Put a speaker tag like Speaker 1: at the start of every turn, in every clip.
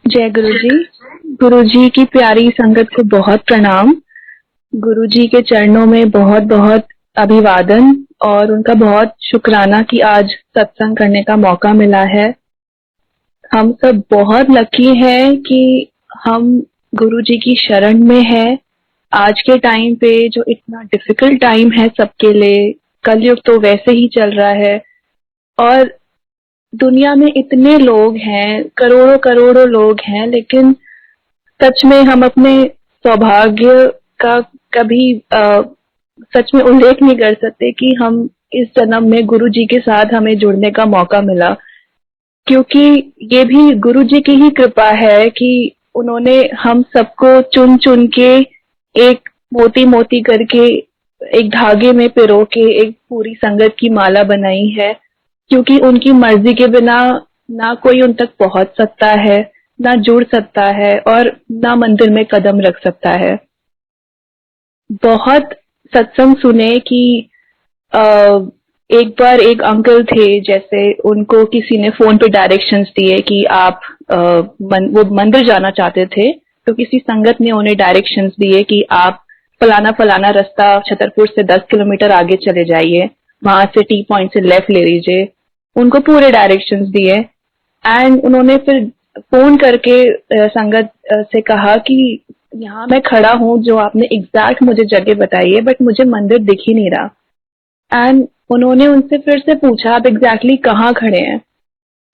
Speaker 1: जय गुरु जी। गुरु जी की प्यारी संगत को बहुत प्रणाम। गुरु जी के चरणों में बहुत बहुत अभिवादन और उनका बहुत शुक्राना कि आज सत्संग करने का मौका मिला है। हम सब बहुत लकी हैं कि हम गुरु जी की शरण में हैं। आज के टाइम पे जो इतना डिफिकल्ट टाइम है सबके लिए, कलयुग तो वैसे ही चल रहा है और दुनिया में इतने लोग हैं, करोड़ों करोड़ों लोग हैं, लेकिन सच में हम अपने सौभाग्य का कभी सच में उल्लेख नहीं कर सकते कि हम इस जन्म में गुरु जी के साथ हमें जुड़ने का मौका मिला, क्योंकि ये भी गुरु जी की ही कृपा है कि उन्होंने हम सबको चुन चुन के एक मोती मोती करके एक धागे में पिरो के एक पूरी संगत की माला बनाई है। क्योंकि उनकी मर्जी के बिना ना कोई उन तक पहुंच सकता है, ना जुड़ सकता है और ना मंदिर में कदम रख सकता है। बहुत सत्संग सुने कि अ, एक बार एक अंकल थे, जैसे उनको किसी ने फोन पे डायरेक्शंस दिए कि आप वो मंदिर जाना चाहते थे, तो किसी संगत ने उन्हें डायरेक्शंस दिए कि आप फलाना फलाना रास्ता छतरपुर से 10 किलोमीटर आगे चले जाइए, वहां से टी पॉइंट से लेफ्ट ले लीजिए। उनको पूरे डायरेक्शंस दिए एंड उन्होंने फिर फोन करके संगत से कहा कि यहाँ मैं खड़ा हूँ, जो आपने एग्जैक्ट मुझे जगह बताई है, बट मुझे मंदिर दिख ही नहीं रहा। एंड उन्होंने उनसे फिर से पूछा आप एग्जैक्टली कहाँ खड़े हैं,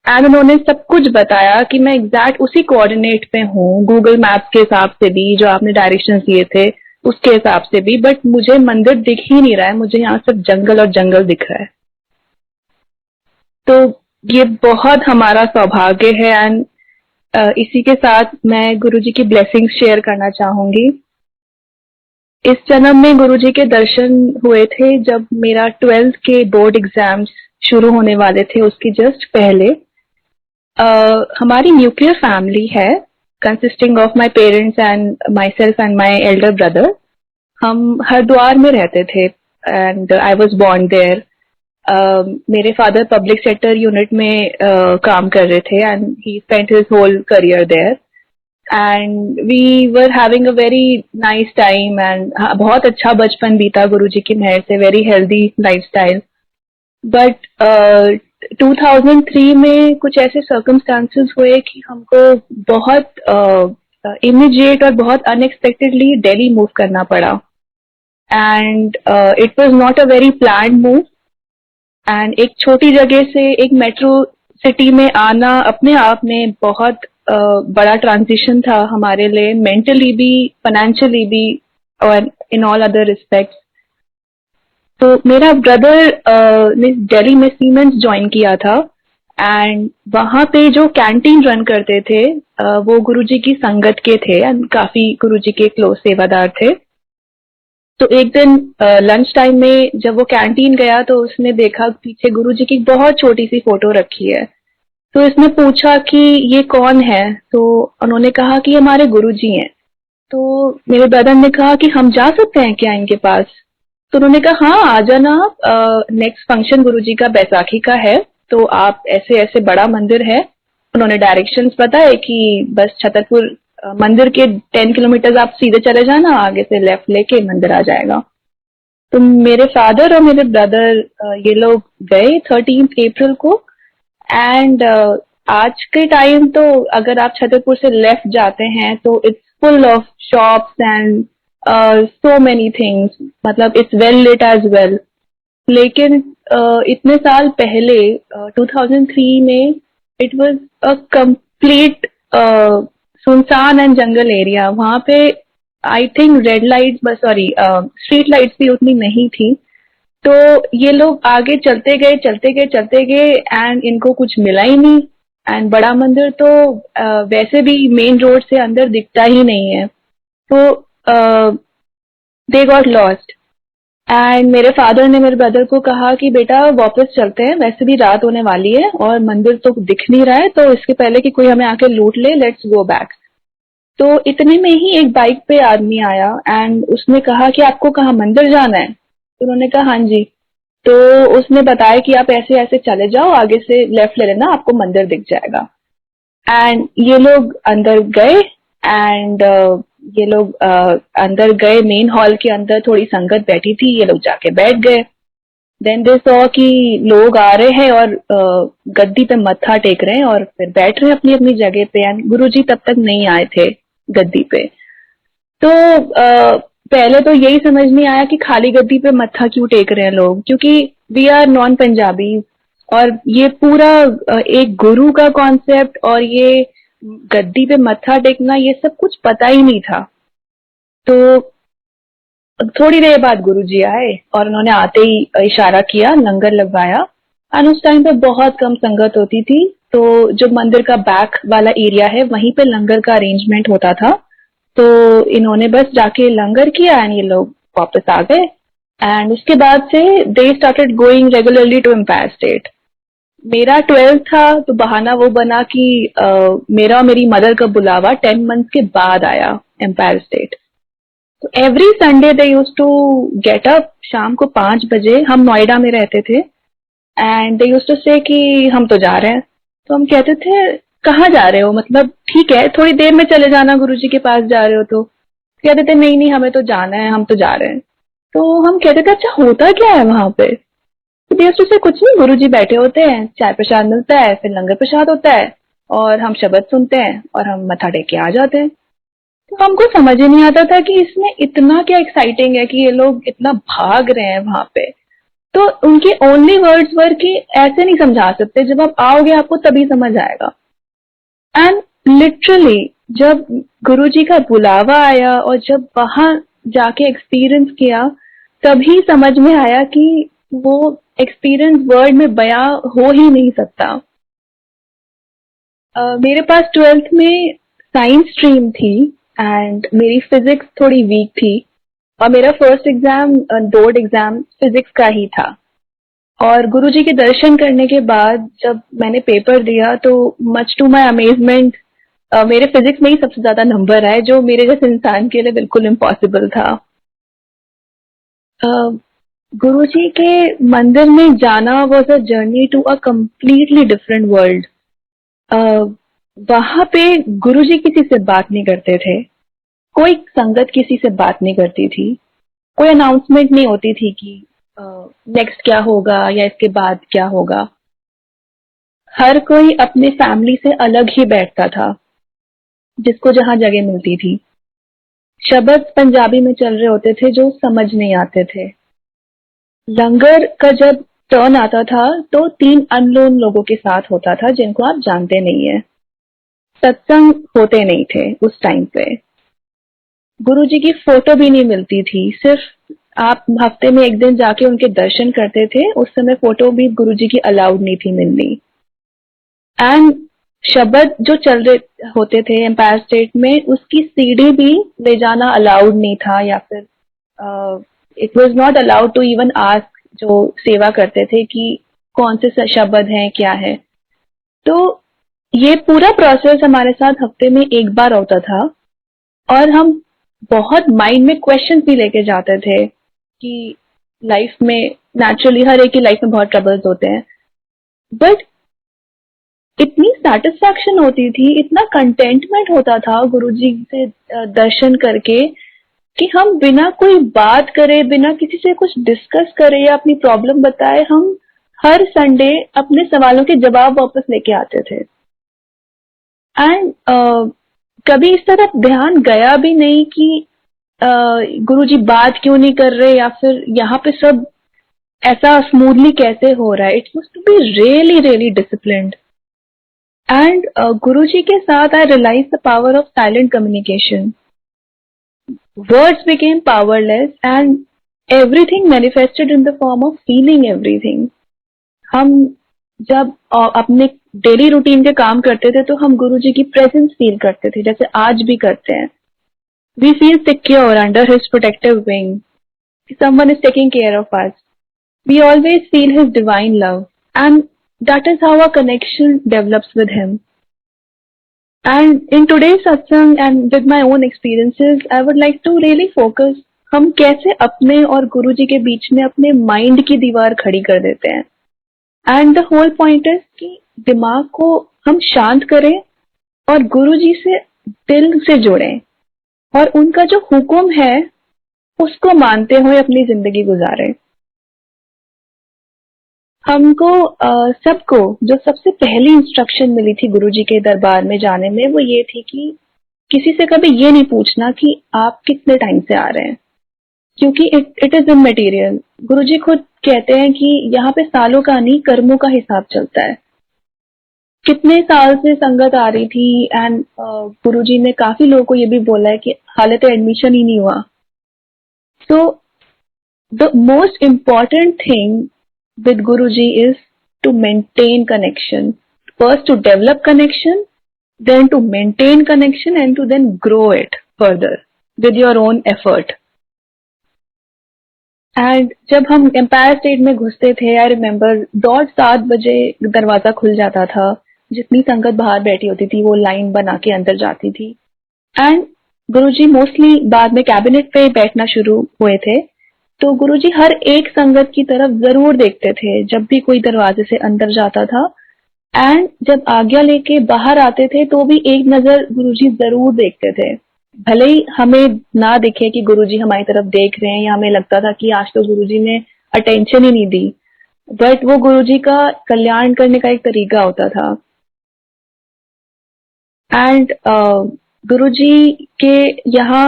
Speaker 1: एंड उन्होंने सब कुछ बताया कि मैं एग्जैक्ट उसी कोऑर्डिनेट पे हूँ, गूगल मैप्स के हिसाब से भी, जो आपने डायरेक्शंस दिए थे उसके हिसाब से भी, बट मुझे मंदिर दिख ही नहीं रहा है, मुझे यहाँ सिर्फ जंगल और जंगल दिख रहा है। तो ये बहुत हमारा सौभाग्य है। एंड इसी के साथ मैं गुरुजी की ब्लेसिंग्स शेयर करना चाहूंगी। इस जन्म में गुरुजी के दर्शन हुए थे जब मेरा 12th के बोर्ड एग्जाम्स शुरू होने वाले थे, उसके जस्ट पहले। हमारी न्यूक्लियर फैमिली है, consisting of my parents and myself and my elder brother. हम हरिद्वार में रहते थे and I was born there. मेरे फादर पब्लिक सेक्टर यूनिट में काम कर रहे थे and he spent his whole career there and we were having a very nice time and बहुत अच्छा बचपन बीता गुरुजी की मेहर से, वेरी हेल्दी लाइफस्टाइल। बट 2003 में कुछ ऐसे सर्कमस्टांसेस हुए कि हमको बहुत इमीडिएट और बहुत अनएक्सपेक्टेडली दिल्ली मूव करना पड़ा and it was not a very planned move. And एक छोटी जगह से एक मेट्रो सिटी में आना अपने आप में बहुत बड़ा ट्रांजिशन था हमारे लिए, मेंटली भी, फाइनेंशियली भी और इन ऑल अदर रिस्पेक्ट्स। तो मेरा ब्रदर ने दिल्ली में सीमेंस ज्वाइन किया था एंड वहां पे जो कैंटीन रन करते थे वो गुरुजी की संगत के थे एंड काफी गुरुजी के क्लोज सेवादार थे। तो एक दिन लंच टाइम में जब वो कैंटीन गया तो उसने देखा पीछे गुरुजी की बहुत छोटी सी फोटो रखी है। तो इसने पूछा कि ये कौन है, तो उन्होंने कहा कि हमारे गुरुजी हैं। तो मेरे ब्रदर ने कहा कि हम जा सकते हैं क्या इनके पास। तो उन्होंने कहा हाँ आ जाना आप, नेक्स्ट फंक्शन गुरुजी का बैसाखी का है, तो आप ऐसे ऐसे बड़ा मंदिर है। उन्होंने डायरेक्शंस बताए कि बस छतरपुर मंदिर के 10 किलोमीटर आप सीधे चले जाना, आगे से लेफ्ट लेके मंदिर आ जाएगा। तो मेरे फादर और मेरे ब्रदर ये लोग गए 13 अप्रैल को एंड आज के टाइम तो अगर आप छतरपुर से लेफ्ट जाते हैं तो it's full of shops and so many things, मतलब it's well lit as well. लेकिन इतने साल पहले 2003 में इट वाज अ कंप्लीट सुनसान एंड जंगल एरिया। वहां पे आई थिंक रेड लाइट, बस सॉरी स्ट्रीट लाइट्स भी उतनी नहीं थी। तो ये लोग आगे चलते गए चलते गए चलते गए एंड इनको कुछ मिला ही नहीं। एंड बड़ा मंदिर तो वैसे भी मेन रोड से अंदर दिखता ही नहीं है। तो दे गॉट लॉस्ट एंड मेरे फादर ने मेरे ब्रदर को कहा कि बेटा वापस चलते हैं, वैसे भी रात होने वाली है और मंदिर तो दिख नहीं रहा है, तो इसके पहले कि कोई हमें आके लूट ले, लेट्स गो बैक। तो इतने में ही एक बाइक पे आदमी आया एंड उसने कहा कि आपको कहाँ मंदिर जाना है। तो उन्होंने कहा हाँ जी। तो उसने बताया कि आप ऐसे ऐसे चले जाओ, आगे से लेफ्ट ले लेना, आपको मंदिर दिख जाएगा। एंड ये लोग अंदर गए एंड ये लोग अंदर गए, मेन हॉल के अंदर थोड़ी संगत बैठी थी, ये लोग जाके बैठ गए। देन दे सॉ कि लोग आ रहे हैं और गद्दी पे मत्था टेक रहे हैं और फिर बैठ रहे हैं अपनी अपनी जगह पे, एंड गुरुजी तब तक नहीं आए थे गद्दी पे। तो पहले तो यही समझ नहीं आया कि खाली गद्दी पे मत्था क्यों टेक रहे हैं लोग, क्योंकि वी आर नॉन पंजाबी और ये पूरा एक गुरु का कॉन्सेप्ट और ये गद्दी पे मत्था टेकना ये सब कुछ पता ही नहीं था। तो थोड़ी देर बाद गुरुजी आए और उन्होंने आते ही इशारा किया, लंगर लगवाया। एंड उस टाइम पे बहुत कम संगत होती थी, तो जो मंदिर का बैक वाला एरिया है वहीं पे लंगर का अरेंजमेंट होता था। तो इन्होंने बस जाके लंगर किया एंड ये लोग वापस आ गए। एंड उसके बाद से they started going regularly to Empire State. मेरा 12th था तो बहाना वो बना कि मेरा और मेरी मदर का बुलावा 10 months के बाद आया एम्पायर स्टेट। तो every Sunday they use to get up, शाम को 5 बजे, हम नोएडा में रहते थे, एंड दे यूज टू से कि हम तो जा रहे हैं। तो हम कहते थे कहाँ जा रहे हो, मतलब ठीक है थोड़ी देर में चले जाना, गुरुजी के पास जा रहे हो। तो कहते थे नहीं नहीं हमें तो जाना है, हम तो जा रहे हैं। तो हम कहते थे अच्छा होता क्या है वहां पे। तो दे यूज टू से कुछ नहीं, गुरुजी बैठे होते हैं, चाय प्रसाद मिलता है, फिर लंगर प्रसाद होता है और हम शब्द सुनते हैं और हम मत्था टेक के आ जाते हैं। तो हमको समझ ही नहीं आता था कि इसमें इतना क्या एक्साइटिंग है कि ये लोग इतना भाग रहे हैं वहां पे। तो उनके ओनली वर्ड्स वर कि ऐसे नहीं समझा सकते, जब आप आओगे आपको तभी समझ आएगा। एंड लिटरली जब गुरुजी का बुलावा आया और जब वहां जाके एक्सपीरियंस किया, तभी समझ में आया कि वो एक्सपीरियंस वर्ड में बयां हो ही नहीं सकता। मेरे पास 12th में साइंस स्ट्रीम थी एंड मेरी फिजिक्स थोड़ी वीक थी और मेरा first exam board exam physics का ही था। और गुरुजी के दर्शन करने के बाद जब मैंने पेपर दिया तो मच टू माय अमेजमेंट मेरे फिजिक्स में ही सबसे ज्यादा नंबर आए, जो मेरे जैसे इंसान के लिए बिल्कुल इम्पॉसिबल था। गुरुजी के मंदिर में जाना was a journey to a completely different world. वहां पे गुरुजी किसी से बात नहीं करते थे, कोई संगत किसी से बात नहीं करती थी, कोई अनाउंसमेंट नहीं होती थी कि नेक्स्ट क्या होगा या इसके बाद क्या होगा। हर कोई अपने फैमिली से अलग ही बैठता था, जिसको जहां जगह मिलती थी। शब्द पंजाबी में चल रहे होते थे जो समझ नहीं आते थे। लंगर का जब टर्न आता था तो 3 अननोन लोगों के साथ होता था जिनको आप जानते नहीं है। सत्संग होते नहीं थे उस टाइम पे, गुरुजी की फोटो भी नहीं मिलती थी, सिर्फ आप हफ्ते में एक दिन जाके उनके दर्शन करते थे। उस समय फोटो भी गुरुजी की अलाउड नहीं थी मिलनी। एंड शब्द जो चल रहे होते थे एम्पायर स्टेट में, उसकी सीडी भी ले जाना अलाउड नहीं था, या फिर it was not allowed to even ask जो सेवा करते थे कि कौन से शब्द हैं क्या है। तो ये पूरा प्रोसेस हमारे साथ हफ्ते में एक बार होता था और हम बहुत माइंड में क्वेश्चन भी लेके जाते थे कि लाइफ में नेचुरली हर एक की लाइफ में बहुत ट्रबल्स होते हैं, बट इतनी सेटिस्फैक्शन होती थी, इतना कंटेंटमेंट होता था गुरुजी से दर्शन करके कि हम बिना कोई बात करे, बिना किसी से कुछ डिस्कस करे या अपनी प्रॉब्लम बताए, हम हर संडे अपने सवालों के जवाब वापस लेके आते थे। एंड कभी इस तरफ ध्यान गया भी नहीं कि गुरुजी बात क्यों नहीं कर रहे या फिर यहाँ पे सब ऐसा स्मूथली कैसे हो रहा है। It must to be really really disciplined. And Guruji के साथ I realise the power of silent communication. Words became powerless and everything manifested in the form of feeling everything. हम जब अपने डेली रूटीन के काम करते थे तो हम गुरुजी की प्रेजेंस फील करते थे, जैसे आज भी करते हैं। We feel secure under his protective wing. Someone is taking care of us. We always feel his divine love, and that is how our connection develops with him. And in today's satsang and with my own experiences, I would like to really focus हम कैसे अपने और गुरुजी के बीच में अपने mind की दीवार खड़ी कर देते हैं। And the whole point is कि दिमाग को हम शांत करें और गुरुजी से दिल से जुड़ें और उनका जो हुक्म है उसको मानते हुए अपनी जिंदगी गुजारें। हमको सबको जो सबसे पहली इंस्ट्रक्शन मिली थी गुरुजी के दरबार में जाने में वो ये थी कि किसी से कभी ये नहीं पूछना कि आप कितने टाइम से आ रहे हैं, क्योंकि इट इज इमटेरियल। गुरुजी खुद कहते हैं कि यहाँ पे सालों का नहीं कर्मों का हिसाब चलता है। कितने साल से संगत आ रही थी एंड गुरुजी ने काफी लोगों को ये भी बोला है कि हालत एडमिशन ही नहीं हुआ। So the most important thing with Guruji is to maintain connection. First to develop connection, then to maintain connection and to then grow it further with your own effort. And जब हम empire state में घुसते थे, I remember 7:30 दरवाजा खुल जाता था। जितनी संगत बाहर बैठी होती थी वो लाइन बना के अंदर जाती थी। एंड गुरुजी मोस्टली बाद में कैबिनेट पे बैठना शुरू हुए थे, तो गुरुजी हर एक संगत की तरफ जरूर देखते थे जब भी कोई दरवाजे से अंदर जाता था। एंड जब आज्ञा लेके बाहर आते थे तो भी एक नजर गुरुजी जरूर देखते थे, भले ही हमें ना दिखे कि गुरुजी हमारी तरफ देख रहे हैं या हमें लगता था कि आज तो गुरुजी ने अटेंशन ही नहीं दी, बट वो गुरुजी का कल्याण करने का एक तरीका होता था। एंड गुरुजी के यहाँ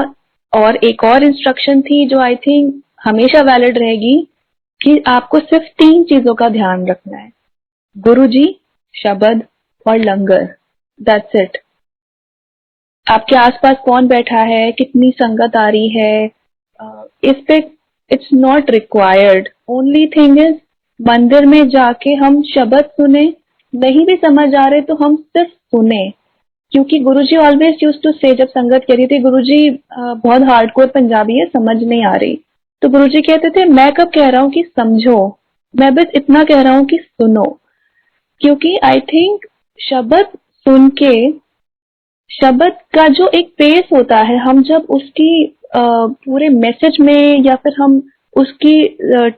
Speaker 1: और एक और इंस्ट्रक्शन थी जो आई थिंक हमेशा वैलिड रहेगी कि आपको सिर्फ 3 चीजों का ध्यान रखना है, गुरुजी, शब्द और लंगर। That's it. आपके आसपास कौन बैठा है, कितनी संगत आ रही है, इस पे it's not required. Only thing is मंदिर में जाके हम शब्द सुने, नहीं भी समझ आ रहे तो हम सिर्फ सुने, क्योंकि गुरुजी ऑलवेज यूज्ड टू से, जब संगत कह रही थी गुरुजी बहुत हार्डकोर पंजाबी है, समझ नहीं आ रही, तो गुरुजी कहते थे मैं कब कह रहा हूँ कि समझो, मैं बस इतना कह रहा हूँ कि सुनो। क्योंकि आई थिंक शब्द सुन के, शब्द का जो एक पेस होता है, हम जब उसकी पूरे मैसेज में या फिर हम उसकी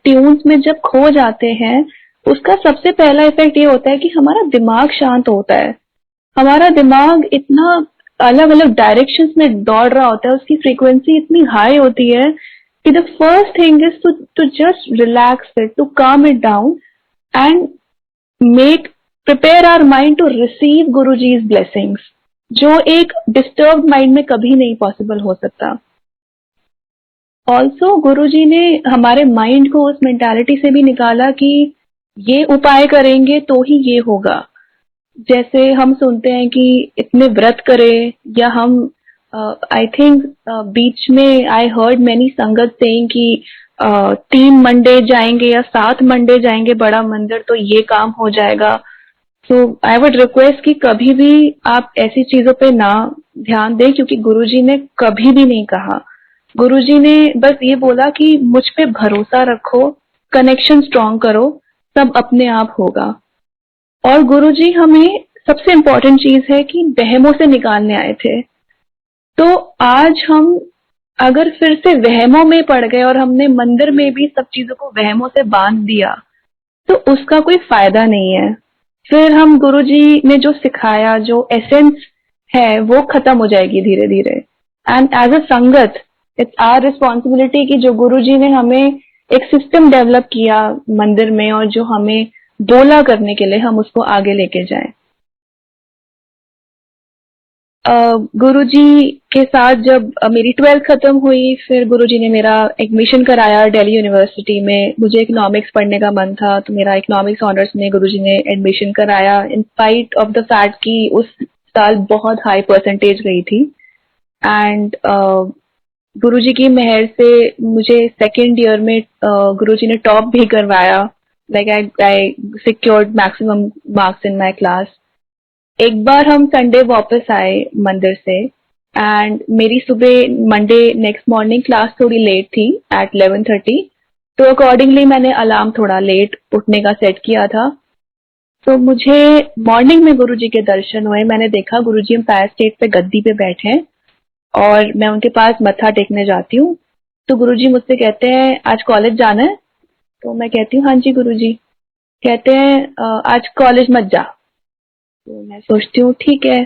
Speaker 1: ट्यून्स में जब खो जाते हैं, उसका सबसे पहला इफेक्ट ये होता है कि हमारा दिमाग शांत होता है। हमारा दिमाग इतना अलग अलग डायरेक्शंस में दौड़ रहा होता है, उसकी फ्रीक्वेंसी इतनी हाई होती है कि the first thing is to just relax it, to calm it down and make prepare our mind to receive Guruji's blessings, जो एक डिस्टर्ब माइंड में कभी नहीं पॉसिबल हो सकता। ऑल्सो गुरुजी ने हमारे माइंड को उस मेंटालिटी से भी निकाला कि ये उपाय करेंगे तो ही ये होगा। जैसे हम सुनते हैं कि इतने व्रत करें, या हम आई थिंक बीच में आई हर्ड मैनी संगत सेइंग कि 3 मंडे जाएंगे या 7 मंडे जाएंगे बड़ा मंदिर तो ये काम हो जाएगा। सो आई वुड रिक्वेस्ट कि कभी भी आप ऐसी चीजों पे ना ध्यान दें, क्योंकि गुरुजी ने कभी भी नहीं कहा। गुरुजी ने बस ये बोला कि मुझ पे भरोसा रखो, कनेक्शन स्ट्रॉन्ग करो, सब अपने आप होगा। और गुरुजी हमें सबसे इम्पोर्टेंट चीज है कि वहमों से निकालने आए थे। तो आज हम अगर फिर से वहमों में पड़ गए और हमने मंदिर में भी सब चीजों को वहमों से बांध दिया, तो उसका कोई फायदा नहीं है। फिर हम गुरुजी ने जो सिखाया, जो एसेंस है, वो खत्म हो जाएगी धीरे धीरे। एंड एज अ संगत इट्स आवर रिस्पॉन्सिबिलिटी कि जो गुरुजी ने हमें एक सिस्टम डेवलप किया मंदिर में और जो हमें बोला करने के लिए, हम उसको आगे लेके जाएं। गुरुजी के साथ जब मेरी 12th खत्म हुई, फिर गुरुजी ने मेरा एडमिशन कराया दिल्ली यूनिवर्सिटी में। मुझे इकोनॉमिक्स पढ़ने का मन था, तो मेरा इकोनॉमिक्स ऑनर्स में गुरुजी ने एडमिशन कराया, in spite of the fact कि उस साल बहुत हाई परसेंटेज गई थी। एंड गुरुजी की मेहर से मुझे सेकेंड ईयर में गुरुजी ने टॉप भी करवाया। Like I secured maximum marks in my class. एक बार हम संडे वापस आए मंदिर से, एंड मेरी सुबह मंडे नेक्स्ट मॉर्निंग क्लास थोड़ी लेट थी एट 11:30, तो अकॉर्डिंगली मैंने अलार्म थोड़ा लेट उठने का सेट किया था। तो मुझे मॉर्निंग में गुरुजी के दर्शन हुए। मैंने देखा गुरुजी एम्पायर स्टेट पे गद्दी पे बैठे हैं और मैं उनके पास मत्था टेकने जाती हूँ। तो गुरुजी मुझसे कहते हैं आज कॉलेज जाना है? तो मैं कहती हूँ हाँ जी गुरुजी। कहते हैं आज कॉलेज मत जा। तो मैं सोचती हूँ ठीक है।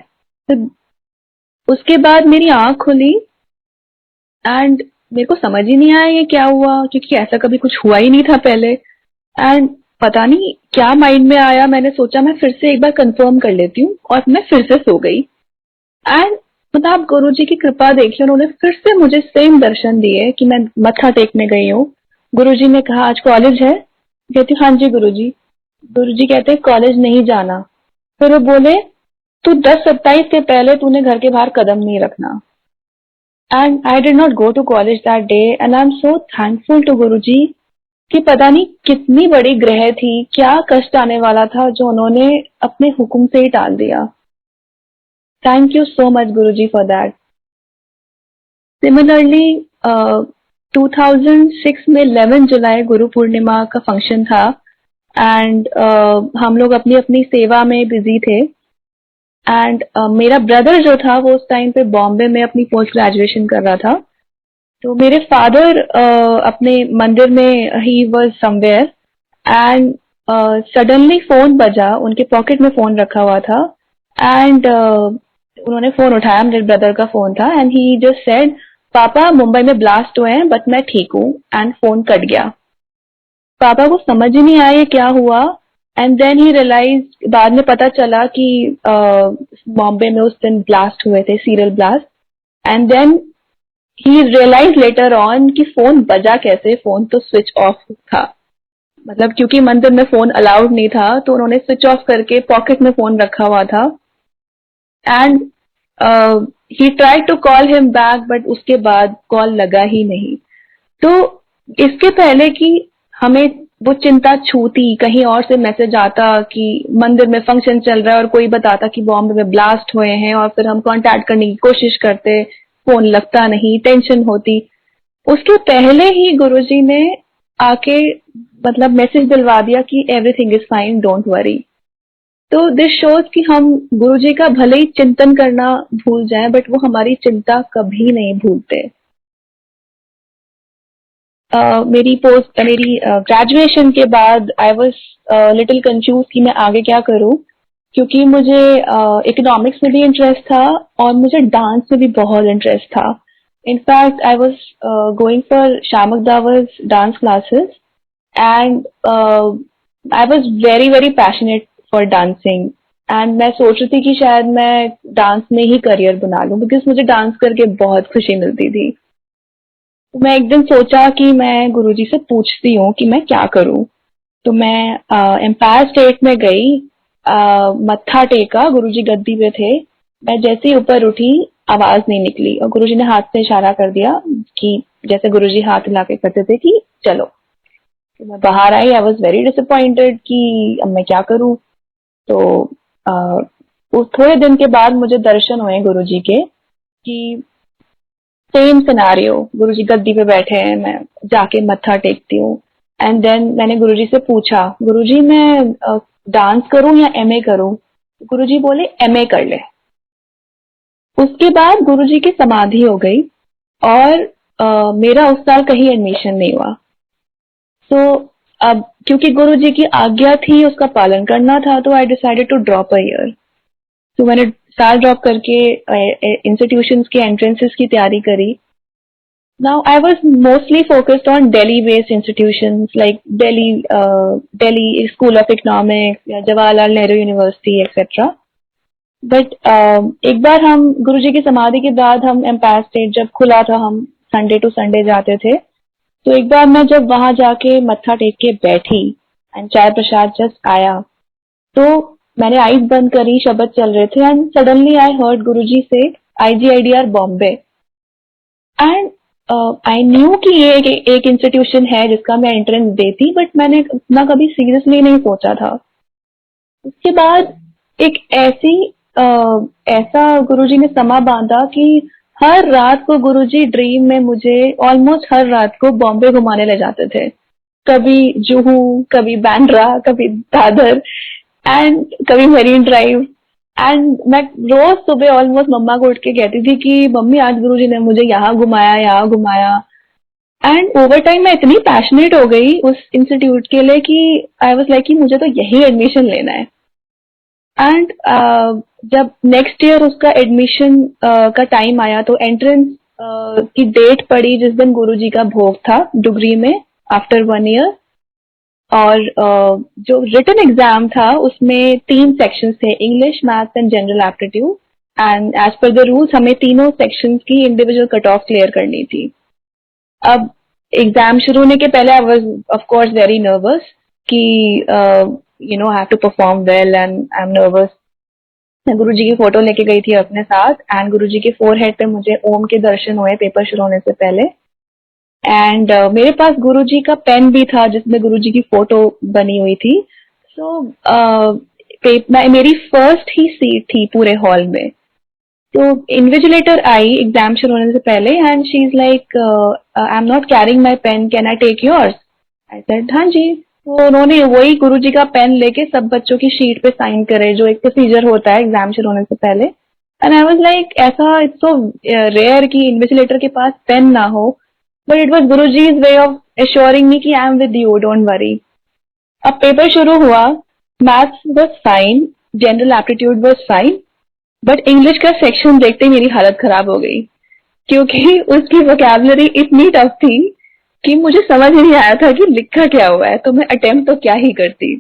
Speaker 1: तो उसके बाद मेरी आंख खुली एंड मेरे को समझ ही नहीं आया ये क्या हुआ, क्योंकि ऐसा कभी कुछ हुआ ही नहीं था पहले। एंड पता नहीं क्या माइंड में आया, मैंने सोचा मैं फिर से एक बार कंफर्म कर लेती हूँ, और मैं फिर से सो गई। एंड मतलब आप गुरु जी की कृपा देखिए, उन्होंने फिर से मुझे सेम दर्शन दिए कि मैं मत्था टेकने गई हूँ। गुरु जी ने कहा आज कॉलेज है, कहती हूँ हाँ जी गुरु जी। गुरु जी कहते हैं कॉलेज नहीं जाना। फिर वो बोले तू 10-27 से पहले तूने घर के बाहर कदम नहीं रखना। And I did not go to college that day, and I am so thankful to guru ji कि पता नहीं कितनी बड़ी ग्रह थी, क्या कष्ट आने वाला था जो उन्होंने अपने हुक्म से ही टाल दिया। Thank you so much Guru ji for that. Similarly 2006 में 11 जुलाई गुरु पूर्णिमा का फंक्शन था, एंड हम लोग अपनी अपनी सेवा में बिजी थे। एंड मेरा ब्रदर जो था वो उस टाइम पे बॉम्बे में अपनी पोस्ट ग्रेजुएशन कर रहा था। तो मेरे फादर अपने मंदिर में he was somewhere, and suddenly phone बजा, उनके पॉकेट में फोन रखा हुआ था। एंड उन्होंने फोन उठाया, मेरे ब्रदर का फोन था, एंड ही जस्ट सेड पापा मुंबई में ब्लास्ट हुए हैं बट मैं ठीक हूँ, एंड फोन कट गया। पापा को समझ ही नहीं आया ये क्या हुआ। एंड देन ही रियलाइज, बाद में पता चला कि बॉम्बे में उस दिन ब्लास्ट हुए थे, serial blast. And then he realize later on कि फोन बजा कैसे, फोन तो स्विच ऑफ था। मतलब क्योंकि मंदिर में फोन अलाउड नहीं था तो उन्होंने स्विच ऑफ करके पॉकेट में फोन रखा हुआ था। And he try to call him back but उसके बाद कॉल लगा ही नहीं। तो इसके पहले कि हमें वो चिंता छूती, कहीं और से मैसेज आता कि मंदिर में फंक्शन चल रहा है और कोई बताता कि बॉम्बे में ब्लास्ट हुए हैं, और फिर हम कांटेक्ट करने की कोशिश करते, फोन लगता नहीं, टेंशन होती। उसके पहले ही गुरुजी ने आके मतलब मैसेज दिलवा दिया कि everything is fine, don't worry. तो दिस शोज कि हम गुरुजी का भले ही चिंतन करना भूल जाएं बट वो हमारी चिंता कभी नहीं भूलते। मेरी ग्रेजुएशन के बाद आई वाज लिटिल कंफ्यूज कि मैं आगे क्या करूं, क्योंकि मुझे इकोनॉमिक्स में भी इंटरेस्ट था और मुझे डांस में भी बहुत इंटरेस्ट था। In fact I was going for Shiamak Davar's dance classes, and I was very very passionate for dancing. And मैं सोच रही थी कि शायद मैं डांस में ही करियर बना लूं, बिकॉज मुझे डांस करके बहुत खुशी मिलती थी। तो मैं एक दिन सोचा कि मैं गुरुजी से पूछती हूँ कि मैं क्या करूँ। तो मैं एम्पायर स्टेट में गई, मत्था टेका, गुरुजी गद्दी पे थे। मैं जैसे ही ऊपर उठी आवाज नहीं निकली, और गुरुजी ने हाथ से इशारा कर दिया कि जैसे गुरुजी हाथ हिला के करते थे कि चलो। तो मैं बाहर आई, आई वॉज वेरी डिसअपॉइंटेड कि अब मैं क्या करूँ। तो उस थोड़े दिन के बाद मुझे दर्शन हुए गुरुजी के कि सेम सिनारियो, गुरुजी गद्दी पे बैठे हैं, मैं जाके मत्था टेकती हूँ। एंड देन मैंने गुरुजी से पूछा गुरुजी मैं डांस करूं या एमए करूं। गुरुजी बोले एमए कर ले। उसके बाद गुरुजी की समाधि हो गई, और मेरा उस साल कहीं एडमिशन नहीं हुआ। तो अब क्योंकि गुरुजी की आज्ञा थी, उसका पालन करना था, तो I decided to drop a year. तो मैंने साल ड्रॉप करके इंस्टीट्यूशंस की एंट्रेंसेस की तैयारी करी। Now, I was mostly focused on Delhi-based institutions like Delhi School of Economics, या Jawaharlal Nehru university etcetera. But एक बार हम गुरुजी की समाधि के बाद हम एम्पायर स्टेट जब खुला था, हम संडे टू संडे जाते थे। तो एक बार मैं जब वहां जाके मत्था टेक के बैठी एंड चाय प्रसाद जस्ट आया, तो मैंने आईज बंद करी, शब्द चल रहे थे, एंड सडनली आई हर्ड गुरुजी से IGIDR Bombay. And I knew कि ये एक इंस्टीट्यूशन है जिसका मैं एंट्रेंस देती, बट मैंने उतना कभी सीरियसली नहीं सोचा था। उसके बाद एक ऐसा गुरुजी ने समा बांधा कि हर रात को गुरुजी ड्रीम में मुझे ऑलमोस्ट हर रात को बॉम्बे घुमाने ले जाते थे। कभी जुहू, कभी बैंड्रा, कभी दादर, एंड कभी मरीन ड्राइव। एंड मैं रोज सुबह ऑलमोस्ट मम्मा को उठ के कहती थी कि मम्मी आज गुरुजी ने मुझे यहाँ घुमाया, यहाँ घुमाया। एंड ओवर टाइम मैं इतनी पैशनेट हो गई उस इंस्टीट्यूट के लिए कि आई वाज लाइक कि मुझे तो यही एडमिशन लेना है। एंड जब नेक्स्ट ईयर उसका एडमिशन का टाइम आया तो एंट्रेंस की डेट पड़ी जिस दिन गुरुजी का भोग था डुगरी में आफ्टर 1 ईयर। और जो रिटन एग्जाम था उसमें 3 सेक्शंस थे, English, maths and general aptitude. And as per the rules हमें तीनों सेक्शंस की इंडिविजुअल कट ऑफ क्लियर करनी थी। अब एग्जाम शुरू होने के पहले I was of course very nervous कि I have to perform well and I am nervous. मैं गुरुजी की फोटो लेके गई थी अपने साथ एंड गुरुजी के फोरहेड पे मुझे ओम के दर्शन हुए पेपर शुरू होने से पहले। एंड मेरे पास गुरुजी का पेन भी था जिसमें गुरुजी की फोटो बनी हुई थी। सो मेरी फर्स्ट ही सीट थी पूरे हॉल में। तो इन्विजिलेटर आई एग्जाम शुरू होने से पहले and she is like I am not carrying my pen, can I take yours? I said हाँ जी। तो उन्होंने वही गुरुजी का पेन लेके सब बच्चों की शीट पे साइन करे जो एक प्रोसीजर होता है एग्जाम शुरू होने से पहले। एंड आई वाज लाइक ऐसा इट्स सो रेयर कि इन्विजिलेटर के पास पेन ना हो, but it was Guruji's way of assuring me कि I am with you, don't worry. अब पेपर शुरू हुआ, maths was fine, general aptitude was fine, but English का सेक्शन देखते ही मेरी हालत खराब हो गई क्योंकि उसकी वोकैबुलरी इतनी टफ थी कि मुझे समझ ही नहीं आया था कि लिखा क्या हुआ है। तो मैं अटेम्प्ट तो क्या ही करती।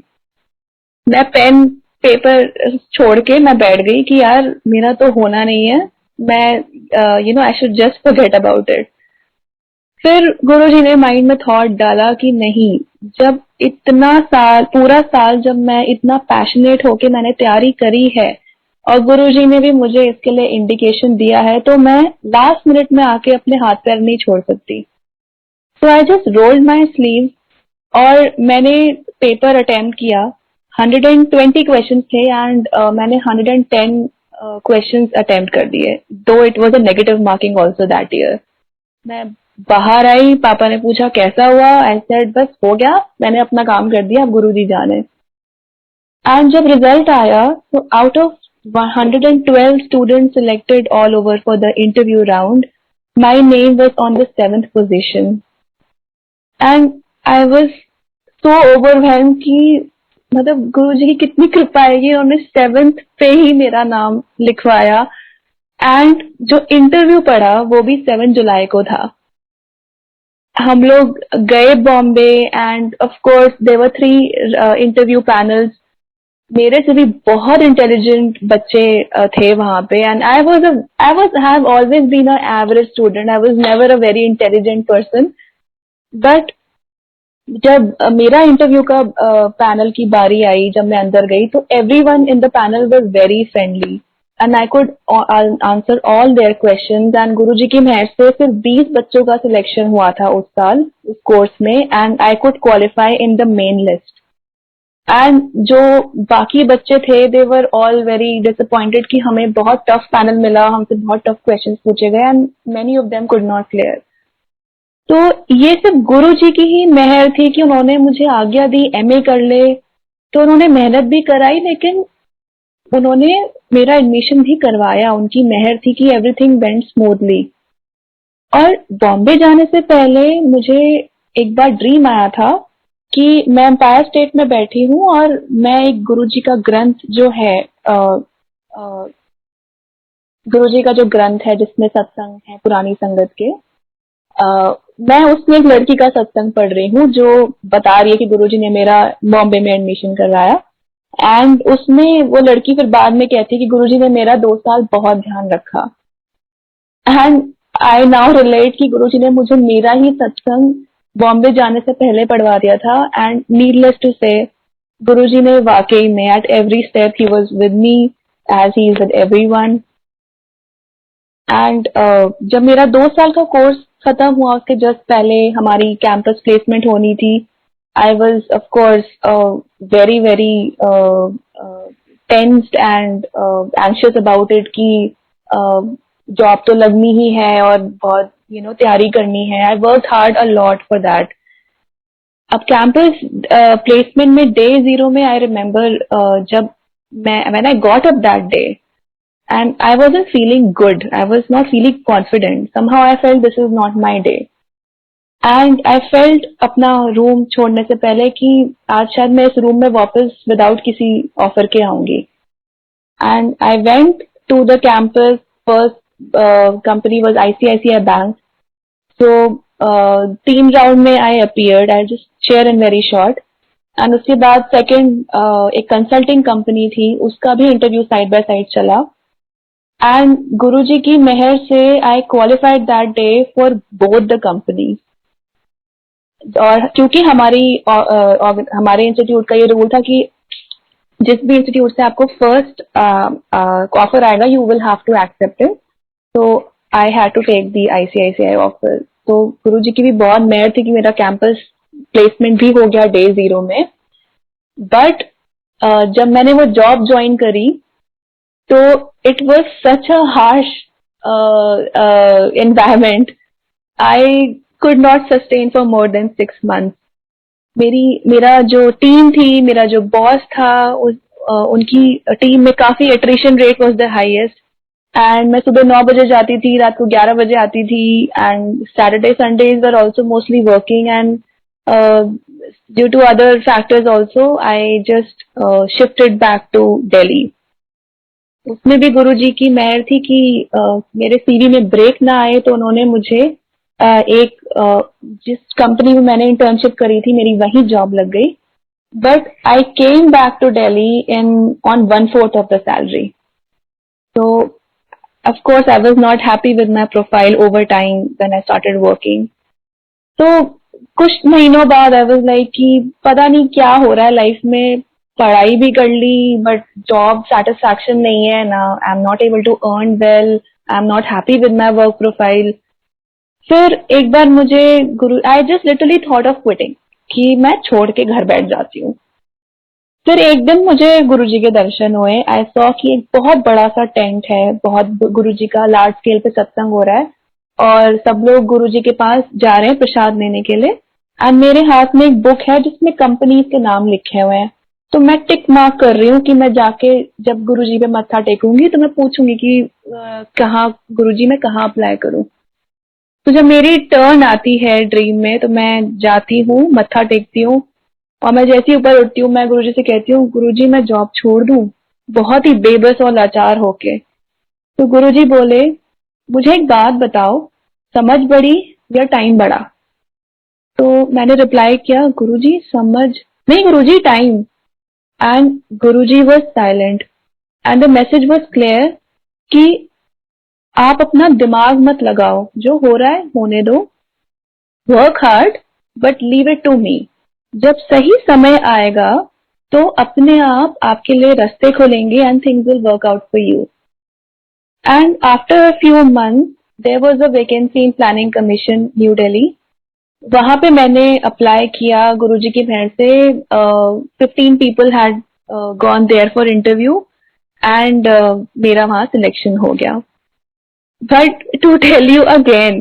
Speaker 1: मैं पेन पेपर छोड़ के मैं बैठ गई कि यार मेरा तो होना नहीं है, मैं I should just forget about it. फिर गुरुजी ने माइंड में थॉट डाला कि नहीं, जब इतना साल पूरा साल जब मैं इतना पैशनेट होके मैंने तैयारी करी है और गुरुजी ने भी मुझे इसके लिए इंडिकेशन दिया है तो मैं लास्ट मिनट में आके अपने हाथ पैर नहीं छोड़ सकती। So I just rolled my sleeve और मैंने पेपर अटेम्प्ट किया। 120 क्वेश्चन थे एंड मैंने 110 क्वेश्चन अटेम्प्ट कर दिए, दो it was a negative marking also that year. मैं बाहर आई, पापा ने पूछा कैसा हुआ, आई सेड बस हो गया, मैंने अपना काम कर दिया, अब गुरुजी जाने। एंड जब रिजल्ट आया तो out of 112 students selected all over for the interview round, my name was on the 7th position. And I was so overwhelmed कि मतलब गुरुजी की कितनी कृपा है कि उन्होंने 7th पे ही मेरा नाम लिखवाया। एंड जो इंटरव्यू पड़ा वो भी 7 जुलाई को था। हम लोग गए Bombay and of course there were 3 interview panels. मेरे से भी बहुत इंटेलिजेंट बच्चे थे वहां पे and I have always been a average student, I was never a very intelligent person. But जब मेरा इंटरव्यू का पैनल की बारी आई, जब मैं अंदर गई तो everyone in the panel was very friendly and I could answer all their questions. And Guruji की मेहर से सिर्फ 20 बच्चों का सिलेक्शन हुआ था उस साल उस कोर्स में and I could qualify in the main list. And जो बाकी बच्चे थे दे वर ऑल वेरी डिसअपॉइंटेड कि हमें बहुत टफ पैनल मिला, हमसे बहुत टफ क्वेश्चंस पूछे गए and many of them could not clear. तो ये सिर्फ गुरु जी की ही मेहर थी कि उन्होंने मुझे आज्ञा दी एमए कर ले। तो उन्होंने मेहनत भी कराई लेकिन उन्होंने मेरा एडमिशन भी करवाया, उनकी मेहर थी कि एवरीथिंग वेंट स्मूथली। और बॉम्बे जाने से पहले मुझे एक बार ड्रीम आया था कि मैं एम्पायर स्टेट में बैठी हूँ और मैं एक गुरुजी का ग्रंथ जो है गुरुजी का जो ग्रंथ है जिसमें सत्संग है पुरानी संगत के, मैं उसमें एक लड़की का सत्संग पढ़ रही हूँ जो बता रही है कि गुरुजी ने मेरा बॉम्बे में एडमिशन करवाया। एंड उसमें वो लड़की फिर बाद में कहती है कि गुरुजी ने मेरा 2 साल बहुत ध्यान रखा। एंड आई नाउ रिलेट कि गुरुजी ने मुझे मेरा ही सत्संग बॉम्बे जाने से पहले पढ़वा दिया था। एंड नीडलेस टू से गुरुजी ने वाकई में at every step he was with me as he is with everyone. And जब मेरा 2 साल का कोर्स खत्म हुआ उसके जस्ट पहले हमारी कैंपस प्लेसमेंट होनी थी। I was of course very very tensed and anxious about it कि जॉब तो लगनी ही है और बहुत तैयारी करनी है। I work hard a lot for that. अब कैंपस प्लेसमेंट में डे 0 में आई रिमेम्बर जब when I got up that day and I wasn't feeling good, I was not feeling confident, somehow I felt this is not my day and I felt अपना room छोड़ने से पहले कि आज शायद मैं इस रूम में वापस विदाउट किसी ऑफर के आऊंगी। and I went to the campus. First company was ICICI Bank. So 3 round में I appeared. I just share in very short. And उसके बाद सेकंड एक कंसल्टिंग कंपनी थी, उसका भी इंटरव्यू साइड बाय साइड चला. एंड गुरुजी की मेहर से आई qualified that day for both the company. और क्योंकि हमारे इंस्टीट्यूट का ये रूल था कि जिस भी इंस्टीट्यूट से आपको फर्स्ट ऑफर आएगा you will have to accept it. तो I had to take the ICICI offer. तो गुरुजी की भी बहुत मेहर थी कि मेरा कैंपस प्लेसमेंट भी हो गया डे 0 में. बट जब मैंने वो जॉब ज्वाइन करी तो it was such a harsh environment. I could not sustain for more than 6 months. मेरा जो टीम थी, मेरा जो बॉस था, उनकी टीम में काफी attrition rate was the highest. And मैं सुबह 9 बजे जाती थी, रात को 11 बजे आती थी. And Saturday Sundays were also mostly working. And due to other factors also, I just shifted back to Delhi. उसमें भी गुरुजी की मेहर थी कि मेरे सीवी में ब्रेक ना आए, तो उन्होंने मुझे एक जिस कंपनी में मैंने इंटर्नशिप करी थी मेरी वही जॉब लग गई. But I came back to Delhi in on 1/4 of the salary. So of course I was not happy with my profile over time when I started working. तो कुछ महीनों बाद आई वाज लाइक कि पता नहीं क्या हो रहा है लाइफ में. पढ़ाई भी कर ली बट जॉब सेटिस्फैक्शन नहीं है ना. I am not able to earn well. I am not happy with my work profile. फिर एक बार मुझे I just literally thought of quitting कि मैं छोड़ के घर बैठ जाती हूँ. फिर एक दिन मुझे गुरुजी के दर्शन हुए. आई सॉ कि एक बहुत बड़ा सा टेंट है, बहुत गुरुजी का लार्ज स्केल पे सत्संग हो रहा है और सब लोग गुरुजी के पास जा रहे हैं प्रसाद लेने के लिए. एंड मेरे हाथ में एक बुक है जिसमें कंपनीज के नाम लिखे हुए हैं. तो मैं टिक मार्क कर रही हूँ कि मैं जाके जब गुरुजी पे मत्था टेकूंगी तो मैं पूछूंगी कि कहाँ गुरुजी मैं कहाँ अप्लाई करूँ. तो जब मेरी टर्न आती है ड्रीम में तो मैं जाती हूँ, मत्था टेकती हूँ और मैं जैसे ही ऊपर उठती हूँ मैं गुरुजी से कहती हूँ गुरुजी मैं जॉब छोड़ दूँ, बहुत ही बेबस और लाचार होके. तो गुरुजी बोले मुझे एक बात बताओ, समझ बड़ी या टाइम बड़ा. तो मैंने रिप्लाई किया गुरुजी समझ नहीं Guruji time. And Guruji was silent and the message was clear कि आप अपना दिमाग मत लगाओ, जो हो रहा है होने दो. Work hard but leave it to me. जब सही समय आएगा तो अपने आप आपके लिए रास्ते खुलेंगे and things will work out for you. And after a few months, there was a vacancy in Planning Commission, New Delhi. वहाँ पे मैंने अप्लाई किया गुरुजी की मेहर से. 15 people had gone there for interview and मेरा वहाँ सिलेक्शन हो गया. But to tell you again,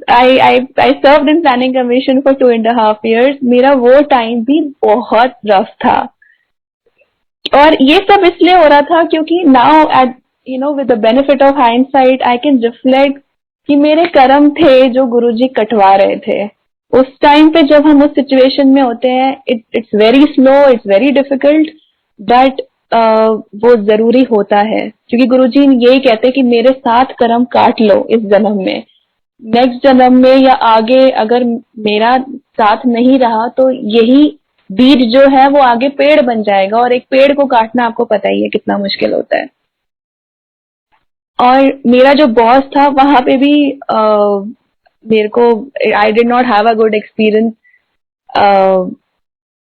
Speaker 1: I served in Planning Commission for 2.5 years. मेरा वो टाइम भी बहुत रफ था और ये सब इसलिए हो रहा था क्योंकि now at with the benefit of hindsight I can reflect कि मेरे कर्म थे जो गुरुजी कटवा रहे थे. उस टाइम पे जब हम उस सिचुएशन में होते हैं it's very slow, it's very difficult, but वो जरूरी होता है क्योंकि गुरुजी यही कहते हैं कि मेरे साथ कर्म काट लो इस जन्म में. नेक्स्ट जन्म में या आगे अगर मेरा साथ नहीं रहा तो यही बीज जो है वो आगे पेड़ बन जाएगा और एक पेड़ को काटना आपको पता ही है कितना मुश्किल होता है. और मेरा जो बॉस था वहां पे भी मेरे को I did not have a good experience.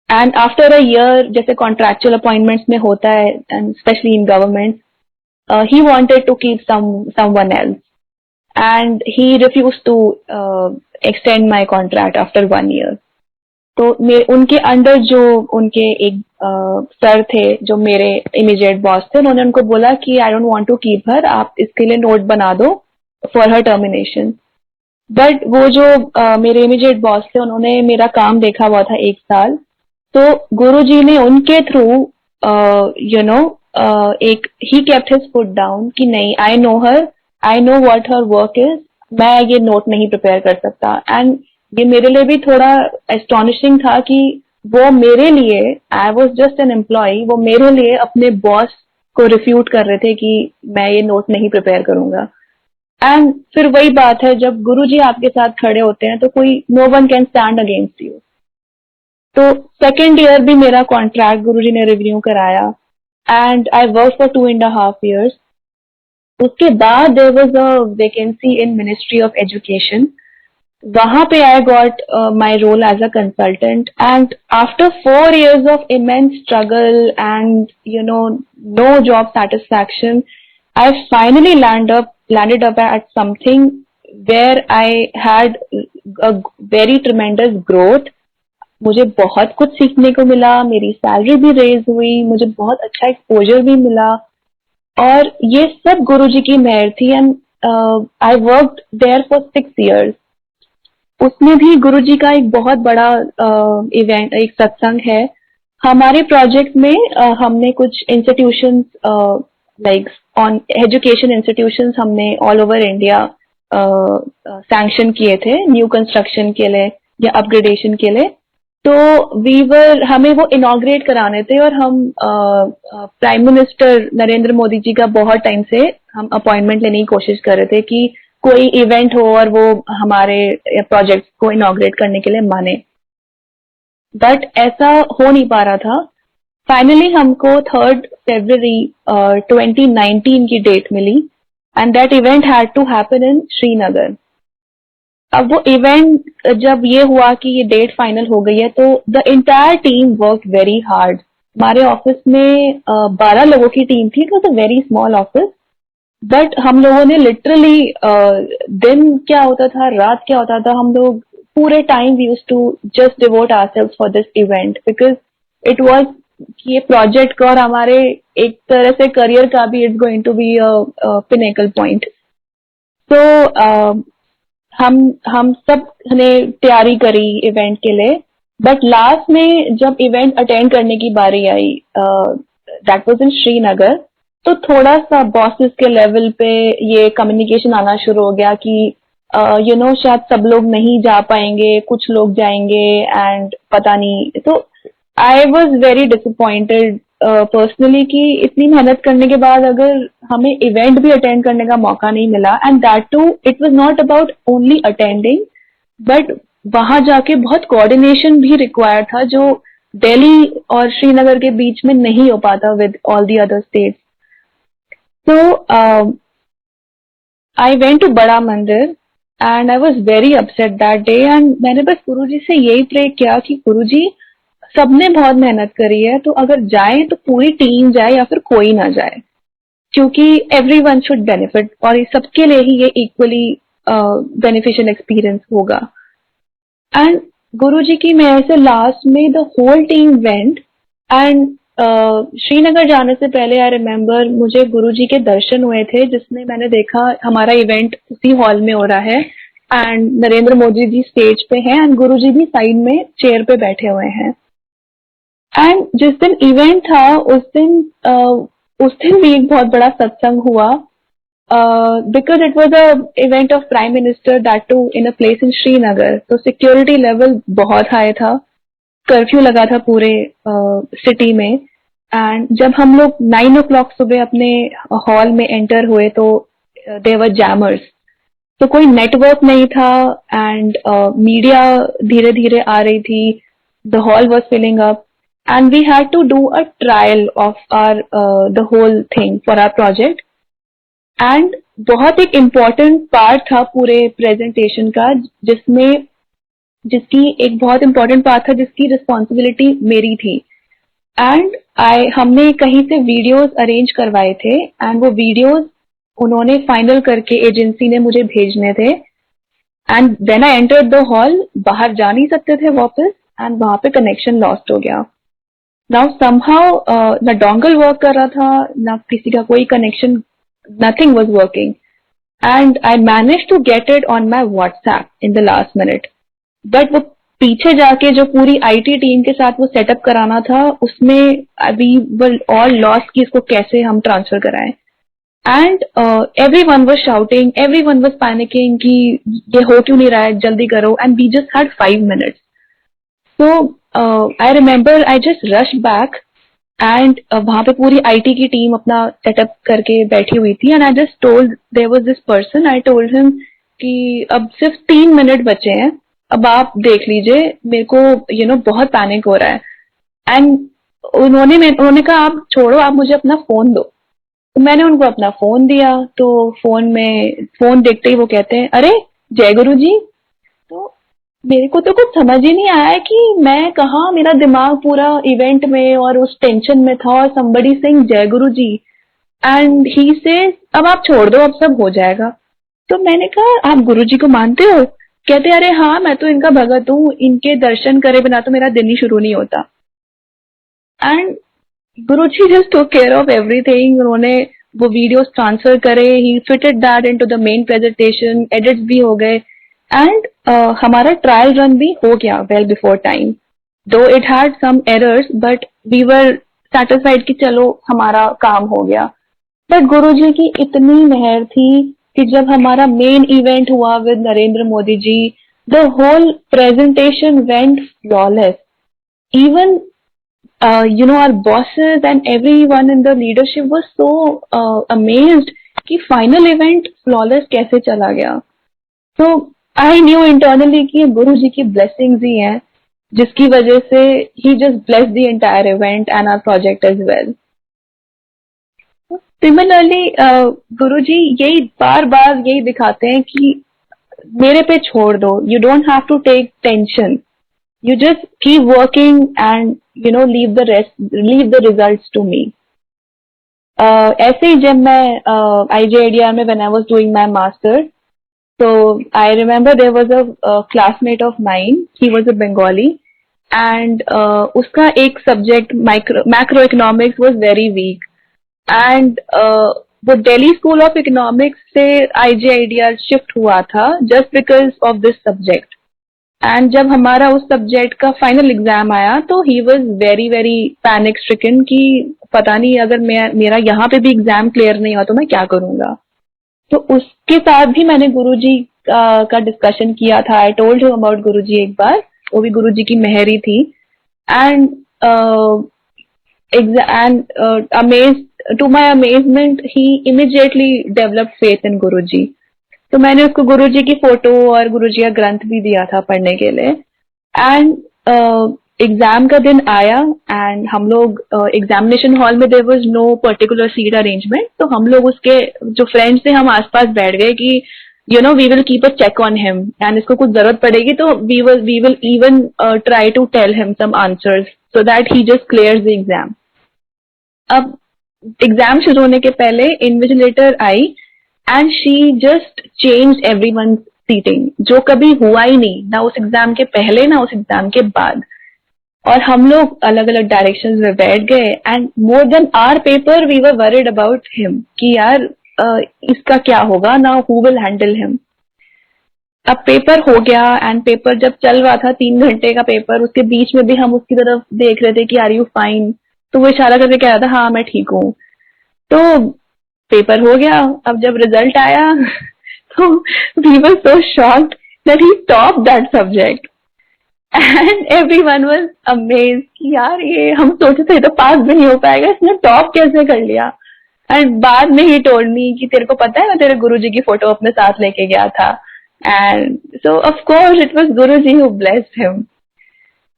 Speaker 1: And after a year जैसे कॉन्ट्रैक्चुअल अपॉइंटमेंट्स में होता है and specially in government, he wanted to keep someone else and he refused to extend my contract after 1 year. तो उनके under जो उनके एक sir थे जो मेरे इमीडिएट बॉस थे, उन्होंने उनको बोला कि I don't want to keep her, आप इसके लिए नोट बना दो फॉर हर टर्मिनेशन. बट वो जो मेरे इमीडिएट बॉस थे उन्होंने मेरा काम देखा हुआ था 1 साल. तो गुरुजी ने उनके थ्रू एक he kept his foot down कि नहीं, I know her, I know what her work is, मैं ये नोट नहीं प्रिपेयर कर सकता. एंड ये मेरे लिए भी थोड़ा एस्टॉनिशिंग था कि वो मेरे लिए, I was just an employ, वो मेरे लिए अपने बॉस को रिफ्यूट कर रहे थे कि मैं ये नोट नहीं प्रिपेयर करूंगा। एंड फिर वही बात है, जब गुरुजी आपके साथ खड़े होते हैं तो कोई no one can stand against you. तो सेकेंड ईयर भी मेरा कॉन्ट्रैक्ट गुरुजी ने रिव्यू कराया and I work for 2.5 years। उसके बाद there was a vacancy in ministry of education. वहां पे I got my role as a consultant and after 4 years of immense struggle and no job satisfaction, I finally landed up at something where I had a very tremendous growth। मुझे बहुत कुछ सीखने को मिला, मेरी salary भी raise हुई, मुझे बहुत अच्छा एक्सपोजर भी मिला और ये सब गुरुजी की मेहर थी। And I worked there for 6 years। उसमें भी गुरुजी का एक बहुत बड़ा इवेंट, एक सत्संग है। हमारे प्रोजेक्ट में हमने कुछ institutions like on education institutions हमने ऑल ओवर इंडिया सैंक्शन किए थे न्यू कंस्ट्रक्शन के लिए या अपग्रेडेशन के लिए। तो हमें वो इनॉग्रेट कराने थे और हम प्राइम मिनिस्टर नरेंद्र मोदी जी का बहुत टाइम से हम अपॉइंटमेंट लेने की कोशिश कर रहे थे कि कोई इवेंट हो और वो हमारे प्रोजेक्ट को इनॉग्रेट करने के लिए माने, बट ऐसा हो नहीं पा रहा था। फाइनली हमको 3rd February 2019 की डेट मिली and that event had to happen in Srinagar. अब वो इवेंट जब ये हुआ कि ये डेट फाइनल हो गई है तो the entire team work very hard. हमारे ऑफिस में 12 लोगों की टीम थी, it was a very small office, but हम लोगों ने लिटरली दिन क्या होता था, रात क्या होता था, हम लोग पूरे time we used to just devote ourselves for this event because it was ये प्रोजेक्ट का और हमारे एक तरह से करियर का भी it's going to be a pinnacle point. तो हम सब ने तैयारी करी इवेंट के लिए, बट लास्ट में जब इवेंट अटेंड करने की बारी आई, दैट वाज इन श्रीनगर, तो थोड़ा सा बॉसेस के लेवल पे ये कम्युनिकेशन आना शुरू हो गया कि शायद सब लोग नहीं जा पाएंगे, कुछ लोग जाएंगे एंड पता नहीं। तो I was very disappointed personally कि इतनी मेहनत करने के बाद अगर हमें इवेंट भी अटेंड करने का मौका नहीं मिला and that too it was not about only attending but वहां जाके बहुत कोऑर्डिनेशन भी रिक्वायर्ड था जो दिल्ली और श्रीनगर के बीच में नहीं हो पाता with all the other states. तो आई वेंट टू बड़ा मंदिर and I was very upset that day and मैंने बस गुरुजी से यही प्रे किया कि गुरुजी सबने बहुत मेहनत करी है, तो अगर जाए तो पूरी टीम जाए या फिर कोई ना जाए, क्योंकि एवरीवन शुड बेनिफिट और सबके लिए ही ये इक्वली बेनिफिशियल एक्सपीरियंस होगा। एंड गुरुजी की मेहर से लास्ट में the whole team went and Srinagar जाने से पहले आई रिमेम्बर मुझे गुरुजी के दर्शन हुए थे जिसमें मैंने देखा हमारा इवेंट उसी हॉल में हो रहा है एंड नरेंद्र मोदी जी स्टेज पे हैं एंड गुरुजी भी साइड में चेयर पे बैठे हुए हैं। एंड जिस दिन इवेंट था उस दिन भी एक बहुत बड़ा सत्संग हुआ because it was a event of prime minister that too in a place in Srinagar. तो सिक्योरिटी लेवल बहुत हाई था, कर्फ्यू लगा था पूरे सिटी में। एंड जब हम लोग 9 o'clock सुबह अपने हॉल में एंटर हुए तो देयर वर जैमर्स, तो कोई नेटवर्क नहीं था एंड मीडिया धीरे धीरे आ रही थी, the hall was filling up and we had to do a trial of our the whole thing for our project and बहुत एक important part था पूरे presentation का जिसकी एक बहुत important part था जिसकी responsibility मेरी थी। and हमने कहीं से videos arrange करवाए थे and वो videos उन्होंने final करके एजेंसी ने मुझे भेजने थे and when I entered the hall बाहर जा नहीं सकते थे वापस and वहां पे connection lost हो गया। Now somehow ना डोंगल वर्क कर रहा था, ना किसी का कोई connection, nothing was working and I managed to get it on my WhatsApp in the last minute। But वो पीछे जाके जो पूरी IT टीम के साथ वो सेटअप कराना था उसमें अभी वो all lost कि इसको कैसे हम ट्रांसफर कराएं and everyone was shouting, everyone was panicking कि ये हो क्यों नहीं रहा है, जल्दी करो and we just had 5 minutes। So I remember I just rushed back and वहां पे पूरी आईटी की टीम अपना सेटअप करके बैठी हुई थी and I just told there was this person, I told him कि अब सिर्फ 3 मिनट बचे हैं, अब आप देख लीजिए, मेरे को बहुत पैनिक हो रहा है। एंड उन्होंने कहा आप छोड़ो, आप मुझे अपना फोन दो। तो मैंने उनको अपना फोन दिया, तो फोन देखते ही वो कहते हैं अरे जय गुरु जी। तो मेरे को तो कुछ समझ ही नहीं आया कि मैं कहा, मेरा दिमाग पूरा इवेंट में और उस टेंशन में था और somebody saying जय गुरु जी एंड ही सेज अब आप छोड़ दो, अब सब हो जाएगा। तो मैंने कहा आप गुरु जी को मानते हो? कहते अरे हाँ, मैं तो इनका भगत हूँ, इनके दर्शन करे बिना तो मेरा दिन ही शुरू नहीं होता। And Guruji just took care of everything. उन्होंने वो वीडियोस ट्रांसफर करे, he fitted that into the main presentation, edits भी हो गए एंड हमारा ट्रायल रन भी हो गया well before time. Though it had some errors but we were satisfied कि चलो हमारा काम हो गया। बट गुरुजी की इतनी मेहर थी कि जब हमारा मेन इवेंट हुआ with Narendra Modi ji, the whole presentation went flawless. Even our bosses and everyone in the leadership was so amazed कि final event flawless कैसे चला गया। So I knew internally कि ये गुरु जी की blessings ही हैं, जिसकी वजह से he just blessed the entire event and our project as well. Similarly, गुरु जी यही बार बार यही दिखाते हैं कि मेरे पे छोड़ दो, you don't have to take tension. You just keep working and leave the results to me. ऐसे ही जब मैं IJIDR में when I was doing my master, so I remember there was a classmate of mine, he was a Bengali and उसका एक subject macroeconomics was very weak and वो Delhi School of Economics से IJIDR shift हुआ था just because of this subject. And जब हमारा उस subject का फाइनल एग्जाम आया तो he was very very panic stricken कि पता नहीं अगर मेरा यहाँ पे भी एग्जाम क्लियर नहीं हुआ तो मैं क्या करूंगा। तो उसके साथ भी मैंने गुरुजी का डिस्कशन किया था। I told him about Guruji एक बार, वो भी गुरुजी की मेहरी थी and amaze to my amazement he immediately developed faith in Guruji. तो मैंने उसको गुरुजी की फोटो और गुरुजी का ग्रंथ भी दिया था पढ़ने के लिए। एंड एग्जाम का दिन आया एंड हम लोग एग्जामिनेशन हॉल में there was no particular seat arrangement, तो हम लोग उसके जो फ्रेंड्स थे हम आसपास बैठ गए कि we will keep a check on him and इसको कुछ जरूरत पड़ेगी तो we will even try to tell him some answers so that he just clears the exam. अब एग्जाम शुरू होने के पहले इन्विजिलेटर आई and she just change everyone seating, जो कभी हुआ ही नहीं, ना उस एग्जाम के पहले ना उस एग्जाम के बाद। और हम लोग अलग अलग डायरेक्शंस में बैठ गए and more than our paper we were worried about him कि यार इसका क्या होगा ना, हु विल हैंडल हिम। अब पेपर हो गया एंड पेपर जब चल रहा था 3 घंटे का पेपर, उसके बीच में भी हम उसकी तरफ देख रहे थे कि आर यू फाइन, तो वो इशारा करके कह रहा था हाँ मैं ठीक हूँ। तो पेपर हो गया, अब जब रिजल्ट आया तो we were so shocked that he top that subject and everyone was amazed कि यार ये हम सोचे थे तो पास भी नहीं हो पाएगा, इसने टॉप कैसे कर लिया। एंड बाद में ही टोल्ड मी कि तेरे को पता है मैं तेरे गुरुजी की फोटो अपने साथ लेके गया था। And so of course it was Guruji who blessed him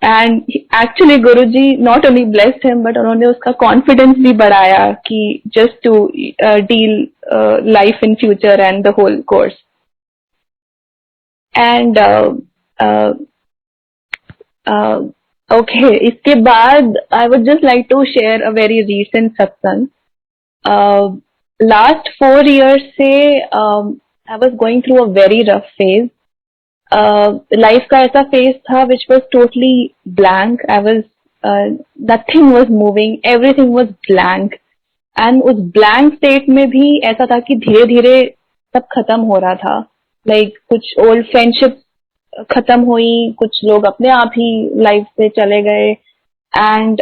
Speaker 1: and actually Guruji not only blessed him but उन्होंने उसका कॉन्फिडेंस भी बढ़ाया कि just to deal life in future and the whole course. And okay, इसके बाद I would just like to share a very recent satsang. Last 4 years से I was going through a very rough phase. Life का ऐसा phase था which was totally blank. I was nothing was moving, everything was blank and उस blank state में भी ऐसा था कि धीरे धीरे सब खत्म हो रहा था। लाइक कुछ ओल्ड फ्रेंडशिप खत्म हुई, कुछ लोग अपने आप ही लाइफ से चले गए एंड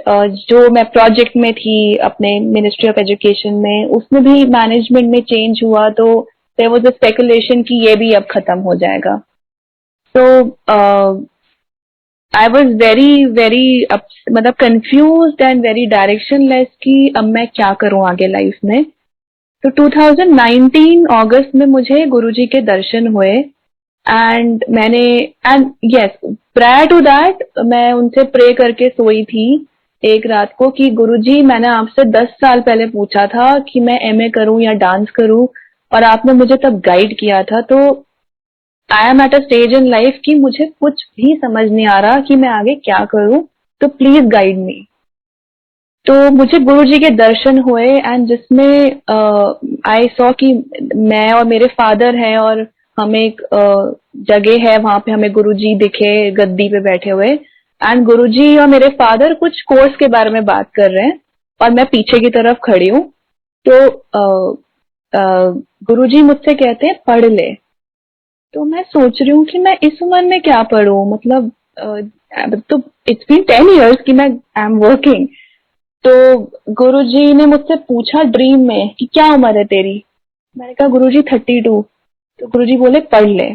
Speaker 1: जो मैं प्रोजेक्ट में थी अपने मिनिस्ट्री ऑफ एजुकेशन में, उसमें भी मैनेजमेंट में चेंज हुआ, तो देयर वाज अ स्पेकुलेशन कि ये भी अब खत्म हो जाएगा। तो आई वॉज वेरी वेरी मतलब कंफ्यूज एंड वेरी डायरेक्शनलेस कि अब मैं क्या करूं आगे लाइफ में। तो 2019 अगस्त में मुझे गुरुजी के दर्शन हुए एंड मैंने and yes prior to that मैं उनसे प्रे करके सोई थी एक रात को कि गुरुजी मैंने आपसे 10 साल पहले पूछा था कि मैं एमए करूं या डांस करूं और आपने मुझे तब गाइड किया था। तो I M at a stage in life कि मुझे कुछ भी समझ नहीं आ रहा कि मैं आगे क्या करूं, तो प्लीज गाइड मी। तो मुझे गुरुजी के दर्शन हुए एंड जिसमें आई सॉ कि मैं और मेरे फादर हैं और हमें एक जगह है वहां पे हमें गुरुजी दिखे गद्दी पे बैठे हुए एंड गुरुजी और मेरे फादर कुछ कोर्स के बारे में बात कर रहे हैं और मैं पीछे की तरफ खड़ी हूँ। तो गुरुजी मुझसे कहते हैं पढ़ ले। तो मैं सोच रही हूँ कि मैं इस उम्र में क्या पढूं, मतलब तो इट्स बीन 10 years कि मैं आई एम वर्किंग। तो गुरुजी ने मुझसे पूछा ड्रीम में कि क्या उम्र है तेरी। मैंने कहा गुरुजी 32। तो गुरुजी बोले पढ़ ले।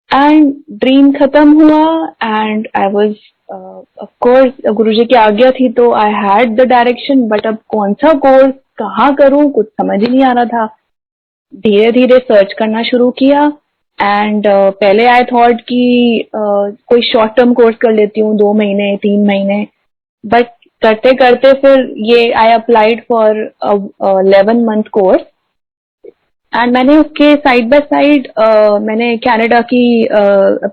Speaker 1: एंड ड्रीम खत्म हुआ and I was of course Guruji की आज्ञा थी तो I had the direction, but अब कौन सा कोर्स कहाँ करूँ कुछ समझ ही नहीं आ रहा था। धीरे धीरे सर्च करना शुरू किया एंड पहले आई थॉट कि कोई शॉर्ट टर्म कोर्स कर लेती हूँ 2 महीने 3 महीने, बट करते करते फिर ये I applied for 11 month course and मैंने उसके साइड बाय साइड मैंने कनाडा की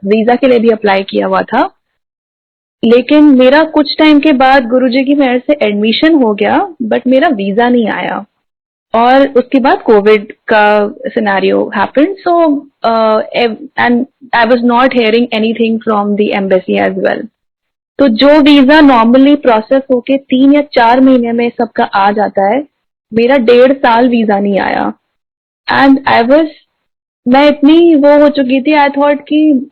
Speaker 1: वीजा के लिए भी अप्लाई किया हुआ था। लेकिन मेरा कुछ टाइम के बाद गुरुजी की मेहर से एडमिशन हो गया बट मेरा वीजा नहीं आया और उसके बाद कोविड का scenario happened, so and I was not hearing anything from the embassy as well. तो जो वीजा नॉर्मली प्रोसेस होके 3 या 4 महीने में सबका आ जाता है, मेरा 1.5 साल वीजा नहीं आया एंड आई वाज मैं इतनी वो हो चुकी थी। आई थॉट कि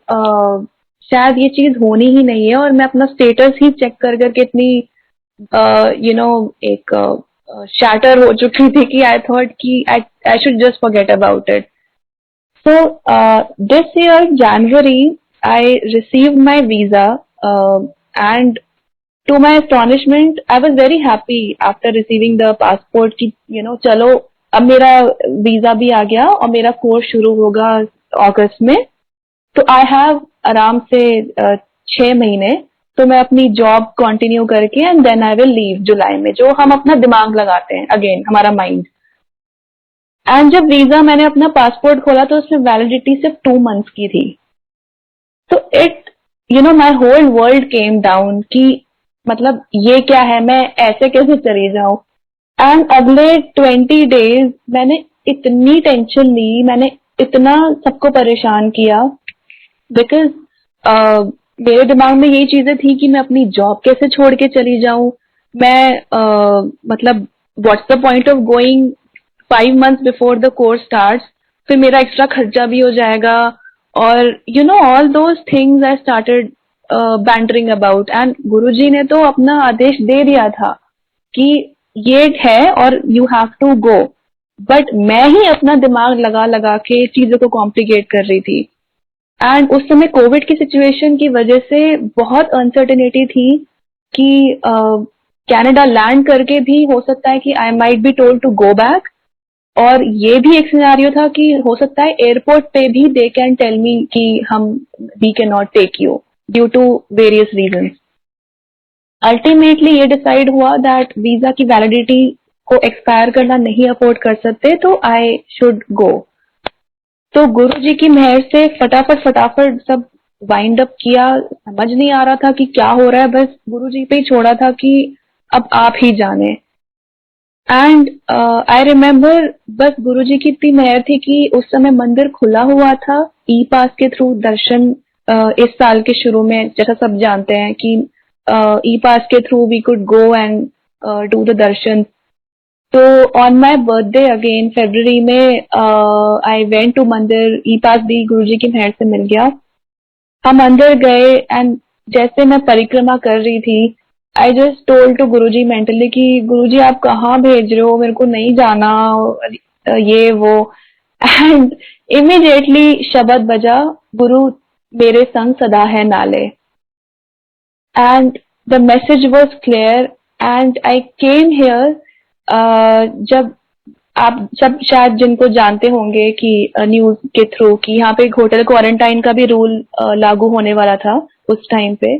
Speaker 1: शायद ये चीज होनी ही नहीं है और मैं अपना स्टेटस ही चेक कर करके इतनी एक शैटर हो चुकी थी कि आई थॉट कि I should just forget about it. So this year January I received my visa and to my astonishment, I was very happy after receiving the passport कि चलो अब मेरा वीजा भी आ गया और मेरा कोर्स शुरू होगा अगस्त में। तो आई हैव आराम से 6 महीने, तो मैं अपनी जॉब कंटिन्यू करके and then I will leave जुलाई में, जो हम अपना दिमाग लगाते हैं अगेन हमारा माइंड। एंड जब वीजा मैंने अपना पासपोर्ट खोला तो उसमें वैलिडिटी सिर्फ 2 months की थी। तो it my whole world came down कि मतलब ये क्या है, मैं ऐसे कैसे चली जाऊं। एंड अगले 20 days मैंने इतनी टेंशन ली, मैंने इतना सबको परेशान किया बिकॉज मेरे दिमाग में यही चीजें थी कि मैं अपनी जॉब कैसे छोड़ के चली जाऊं। मैं मतलब what's the point of going 5 months before the course start, फिर मेरा एक्स्ट्रा खर्चा भी हो जाएगा और all those things I started bantering about. And Guruji ने तो अपना आदेश दे दिया था कि ये है और you have to go, but मैं ही अपना दिमाग लगा लगा के चीजों को कॉम्प्लिकेट कर रही थी। एंड उस समय कोविड की सिचुएशन की वजह से बहुत अनसर्टेनिटी थी कि कनाडा लैंड करके भी हो सकता है कि I might be told to go back, और ये भी एक सिनेरियो था कि हो सकता है एयरपोर्ट पे भी दे कैन टेल मी कि हम we can not take you due to various reasons. Ultimately ये डिसाइड हुआ दैट वीजा की वैलिडिटी को एक्सपायर करना नहीं अफोर्ड कर सकते, तो आई शुड गो। तो गुरु जी की मेहर से फटाफट फटाफट सब वाइंड अप किया। समझ नहीं आ रहा था कि क्या हो रहा है, बस गुरु जी पे ही छोड़ा था कि अब आप ही जाने। एंड आई रिमेम्बर बस गुरु जी की इतनी मेहर थी कि उस समय मंदिर खुला हुआ था ई पास के थ्रू दर्शन। इस साल के शुरू में जैसा सब जानते हैं कि ई पास के through we could go and do the darshan. तो ऑन माई बर्थडे अगेन फरवरी में आई वेंट टू मंदिर, ई पास भी गुरुजी की मेहर से मिल गया। हम अंदर गए एंड जैसे मैं परिक्रमा कर रही थी, I just told to Guruji mentally कि गुरुजी आप कहाँ भेज रहे हो, मेरे को नहीं जाना, ये वो। एंड इमिडिएटली शब्द बजा, गुरु मेरे संग सदा है नाले। and the message was clear. And I came here, जब आप सब शायद जिनको जानते होंगे कि न्यूज के थ्रू कि यहाँ पे एक होटल क्वारंटाइन का भी रूल लागू होने वाला था उस टाइम पे,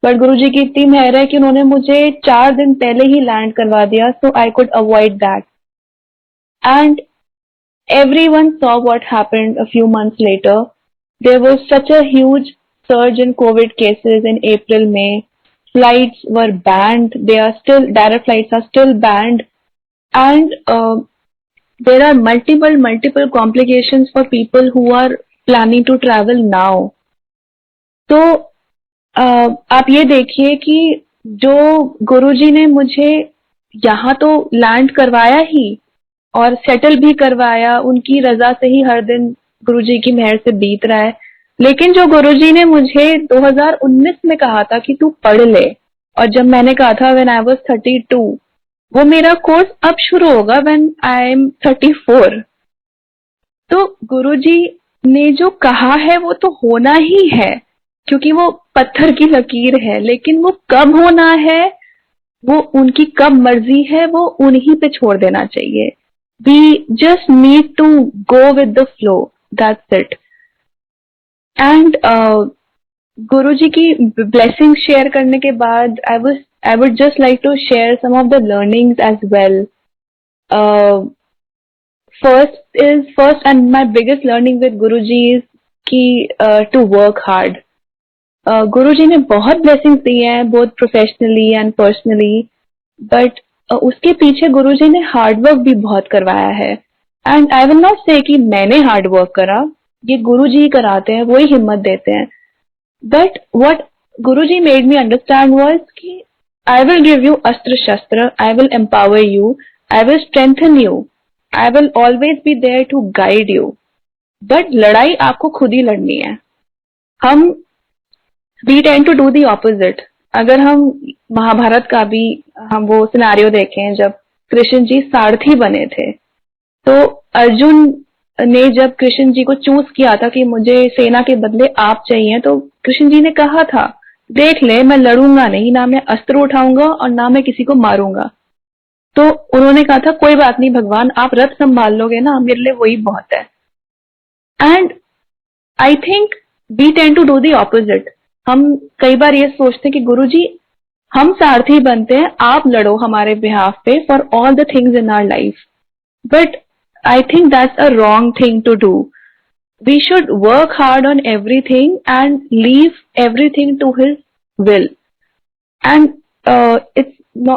Speaker 1: बट गुरुजी की इतनी मेहर है कि उन्होंने मुझे 4 दिन पहले ही लैंड करवा दिया, so I could avoid that. And everyone saw what happened a few months later. There was such a huge surge in COVID cases in April, May. Flights were banned. They are still, direct flights are still banned. And there are multiple complications for people who are planning to travel now. तो आप ये देखिए कि जो गुरुजी ने मुझे यहाँ तो लैंड करवाया ही और सेटल भी करवाया, उनकी रजा से ही हर दिन गुरुजी की मेहर से बीत रहा है. लेकिन जो गुरुजी ने मुझे 2019 में कहा था कि तू पढ़ ले, और जब मैंने कहा था व्हेन आई वाज 32, वो मेरा कोर्स अब शुरू होगा व्हेन आई एम 34. तो गुरुजी ने जो कहा है वो तो होना ही है, क्योंकि वो पत्थर की लकीर है. लेकिन वो कब होना है, वो उनकी कब मर्जी है, वो उन्हीं पे छोड़ देना चाहिए. We just need to go with the flow. That's it. And गुरुजी की blessings share करने के बाद I would just like to share some of the learnings as well. First and my biggest learning with Guruji is कि to work hard. गुरुजी ने बहुत blessings दी हैं, both professionally and personally, but उसके पीछे गुरुजी ने हार्ड वर्क भी बहुत करवाया है. एंड आई विल नॉट से कि मैंने हार्ड वर्क करा, ये गुरुजी ही कराते हैं, वही हिम्मत देते हैं. But what Guruji made me understand was that I will give you astra shastra, I will empower you, I will strengthen you, I will always be there to guide you, but लड़ाई आपको खुद ही लड़नी है. हम we tend to do the opposite. अगर हम महाभारत का भी हम वो सिनेरियो देखें, जब कृष्ण जी सारथी बने थे, तो अर्जुन ने जब कृष्ण जी को चूज किया था कि मुझे सेना के बदले आप चाहिए, तो कृष्ण जी ने कहा था देख ले, मैं लड़ूंगा नहीं, ना मैं अस्त्र उठाऊंगा और ना मैं किसी को मारूंगा. तो उन्होंने कहा था कोई बात नहीं भगवान, आप रथ संभाल लोगे ना, मेरे लिए वही बहुत है. And I think we tend to do the opposite. हम कई बार ये सोचते हैं कि गुरुजी हम सारथी बनते हैं, आप लड़ो हमारे बिहाफ पे for all the things in our life. But I think that's a wrong thing to do. We should work hard on everything and leave everything to his will. And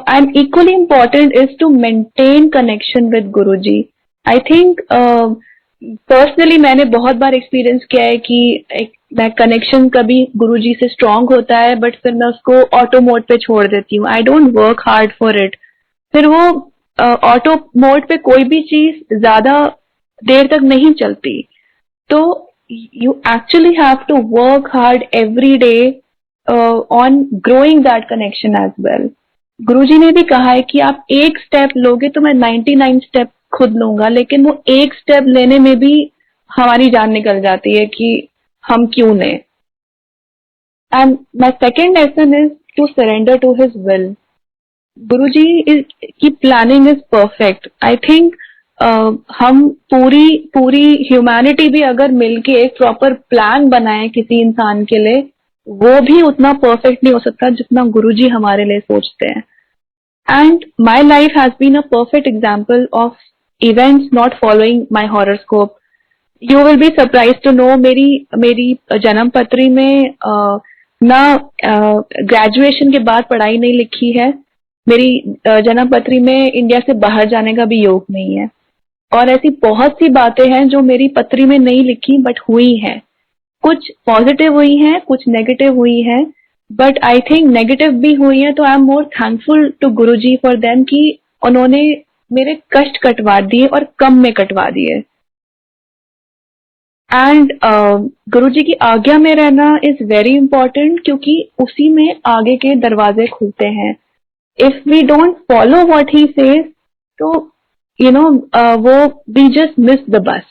Speaker 1: and equally important is to maintain connection with Guruji. I think personally मैंने बहुत बार experience किया है कि मैं connection कभी गुरुजी से strong होता है, बट फिर मैं उसको ऑटो मोड पे छोड़ देती हूँ. I don't work hard for it. फिर वो ऑटो मोड पे कोई भी चीज ज्यादा देर तक नहीं चलती. तो you actually have to work hard every day on growing that connection as well. Guruji ने भी कहा है कि आप एक स्टेप लोगे तो मैं 99 स्टेप खुद लूंगा, लेकिन वो एक स्टेप लेने में भी हमारी जान निकल जाती है कि हम क्यों लें. And my second lesson is to surrender to his will. Guruji की planning is perfect. I think हम पूरी ह्यूमैनिटी भी अगर मिलके एक प्रॉपर प्लान बनाए किसी इंसान के लिए, वो भी उतना परफेक्ट नहीं हो सकता जितना गुरुजी हमारे लिए सोचते हैं. And my life has been a perfect example of events not following my horoscope. You will be surprised to know मेरी जन्म पत्री में ना ग्रेजुएशन के बाद पढ़ाई नहीं लिखी है. मेरी जन्म पत्री में इंडिया से बाहर जाने का भी योग नहीं है. और ऐसी बहुत सी बातें हैं जो मेरी पत्री में नहीं लिखी बट हुई हैं. कुछ पॉजिटिव हुई हैं, कुछ नेगेटिव हुई हैं, बट आई थिंक नेगेटिव भी हुई है. तो I am more thankful to Guruji for them कि उन्होंने मेरे कष्ट कटवा दिए और कम में कटवा दिए. एंड गुरुजी की आज्ञा में रहना इज वेरी इंपॉर्टेंट, क्योंकि उसी में आगे के दरवाजे खुलते हैं. If we don't follow what he says, तो वो we just miss the bus.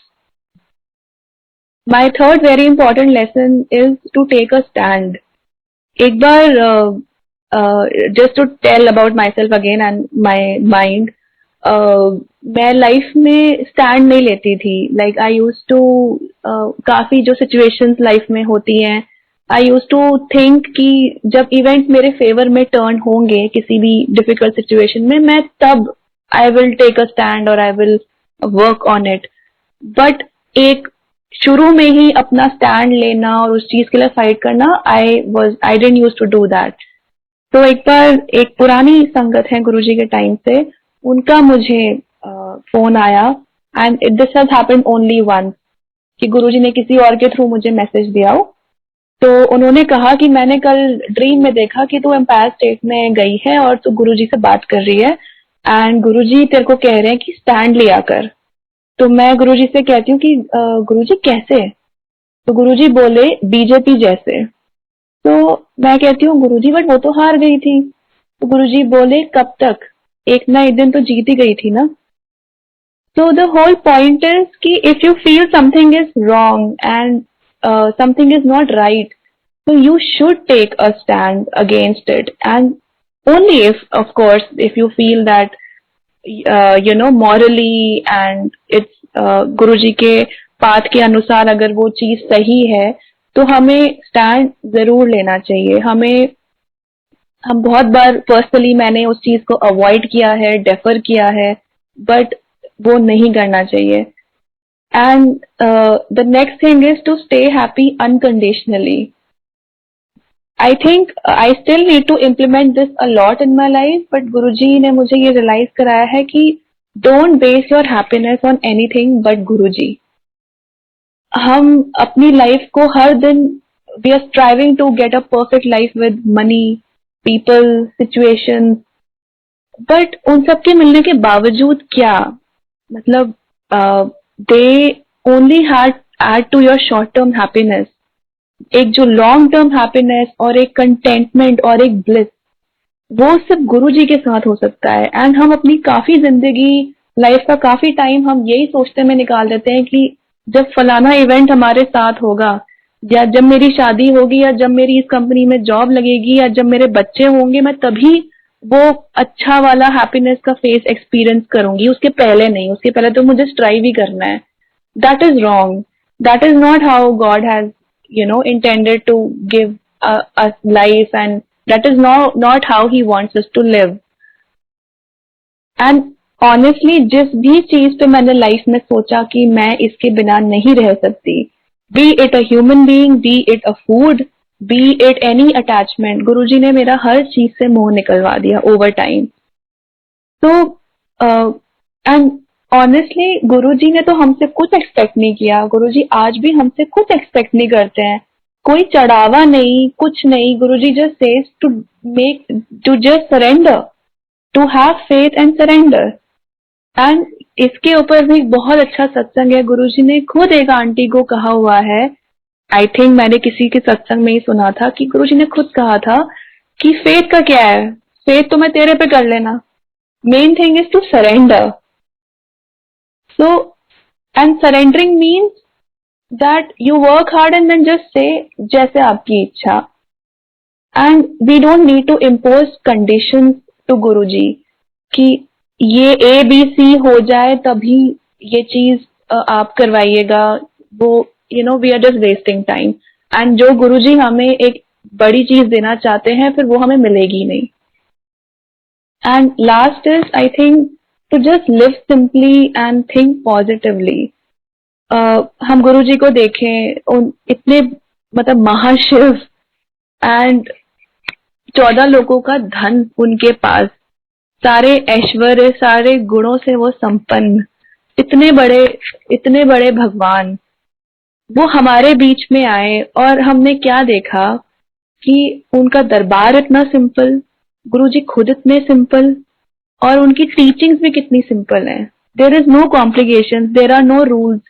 Speaker 1: My third very important lesson is to take a stand. एक बार just to tell about myself again and my mind, मैं life में stand नहीं लेती थी. Like I use to, काफी जो सिचुएशंस लाइफ में होती हैं, आई यूज टू थिंक कि जब इवेंट मेरे फेवर में टर्न होंगे किसी भी डिफिकल्ट सिचुएशन में, मैं तब I will take a stand और I will work on it. But एक शुरू में ही अपना स्टैंड लेना और उस चीज के लिए फाइट करना, I didn't use to do that. तो एक बार एक पुरानी संगत है गुरुजी के टाइम से, उनका मुझे फोन आया, and this has happened only once, कि गुरुजी ने किसी और के थ्रू मुझे मैसेज दिया हो. तो उन्होंने कहा कि मैंने कल ड्रीम में देखा कि तू एम्पायर स्टेट में गई है और तू गुरुजी से बात कर रही है, एंड गुरुजी तेरे को कह रहे हैं कि स्टैंड लिया कर. तो मैं गुरुजी से कहती हूँ कि गुरुजी कैसे? तो गुरुजी बोले बीजेपी जैसे. तो मैं कहती हूँ गुरुजी बट वो तो हार गई थी. तो गुरुजी बोले कब तक, एक ना एक दिन तो जीत ही गई थी ना. So the whole point is कि if you feel something is wrong and something is not right, so you should take a stand against it, and only if, of course, if you feel that morally and it's गुरुजी के path के अनुसार अगर वो चीज सही है, तो हमें स्टैंड जरूर लेना चाहिए. हम बहुत बार पर्सनली मैंने उस चीज को अवॉइड किया है, डेफर किया है, बट वो नहीं करना चाहिए. And the next thing is to stay happy unconditionally. I think I still need to implement this a lot in my life, but Guruji ने मुझे ये रियलाइज कराया है कि don't base your happiness on anything but Guruji. हम अपनी life को हर दिन, we are striving to get a perfect life with money, people, situation, but उन सब के मिलने के बावजूद क्या, मतलब दे only had add to your short term happiness. एक जो लॉन्ग टर्म हैप्पीनेस और एक कंटेंटमेंट और एक ब्लिस, वो सिर्फ गुरुजी के साथ हो सकता है. एंड हम अपनी काफी जिंदगी, लाइफ का काफी टाइम हम यही सोचते में निकाल देते हैं कि जब फलाना इवेंट हमारे साथ होगा, या जब मेरी शादी होगी, या जब मेरी इस कंपनी में जॉब लगेगी, या जब मेरे बच्चे होंगे, मैं तभी वो अच्छा वाला हैप्पीनेस का फेस एक्सपीरियंस करूंगी, उसके पहले नहीं. उसके पहले तो मुझे स्ट्राइव ही करना है. That is wrong. That is not how God has intended to give us life, and that is not how he wants us to live. And honestly, जिस भी चीज पे मैंने लाइफ में सोचा कि मैं इसके बिना नहीं रह सकती, be it a human being, be it a food, be it any attachment, गुरुजी ने मेरा हर चीज से मोह निकलवा दिया ओवर टाइम. तो एंड ऑनेस्टली गुरुजी ने तो हमसे कुछ एक्सपेक्ट नहीं किया. गुरुजी आज भी हमसे कुछ एक्सपेक्ट नहीं करते हैं, कोई चढ़ावा नहीं, कुछ नहीं. Guruji just says to just surrender, to have faith and surrender. And इसके ऊपर भी बहुत अच्छा सत्संग है. गुरुजी ने खुद एक आंटी को कहा हुआ है, आई थिंक मैंने किसी के सत्संग में ही सुना था, कि गुरुजी ने खुद कहा था कि फेथ का क्या है, फेथ तो मैं तेरे पे कर लेना, main thing is to surrender. So, and surrendering means that you work hard and then just say जैसे आपकी इच्छा. And we don't need to impose conditions to गुरुजी कि ये ABC हो जाए तभी ये चीज आप करवाइएगा. वो we are just wasting time. And जो गुरुजी हमें एक बड़ी चीज देना चाहते हैं, फिर वो हमें मिलेगी नहीं. And last is, I think, to just live simply and think positively. हम गुरुजी को देखें, इतने मतलब महाशिव, एंड 14 लोगों का धन उनके पास, सारे ऐश्वर्य, सारे गुणों से वो संपन्न, इतने बड़े भगवान, वो हमारे बीच में आए, और हमने क्या देखा कि उनका दरबार इतना सिंपल, गुरुजी खुद इतने सिंपल, और उनकी टीचिंग्स भी कितनी सिंपल है. There is no complication, there are no rules.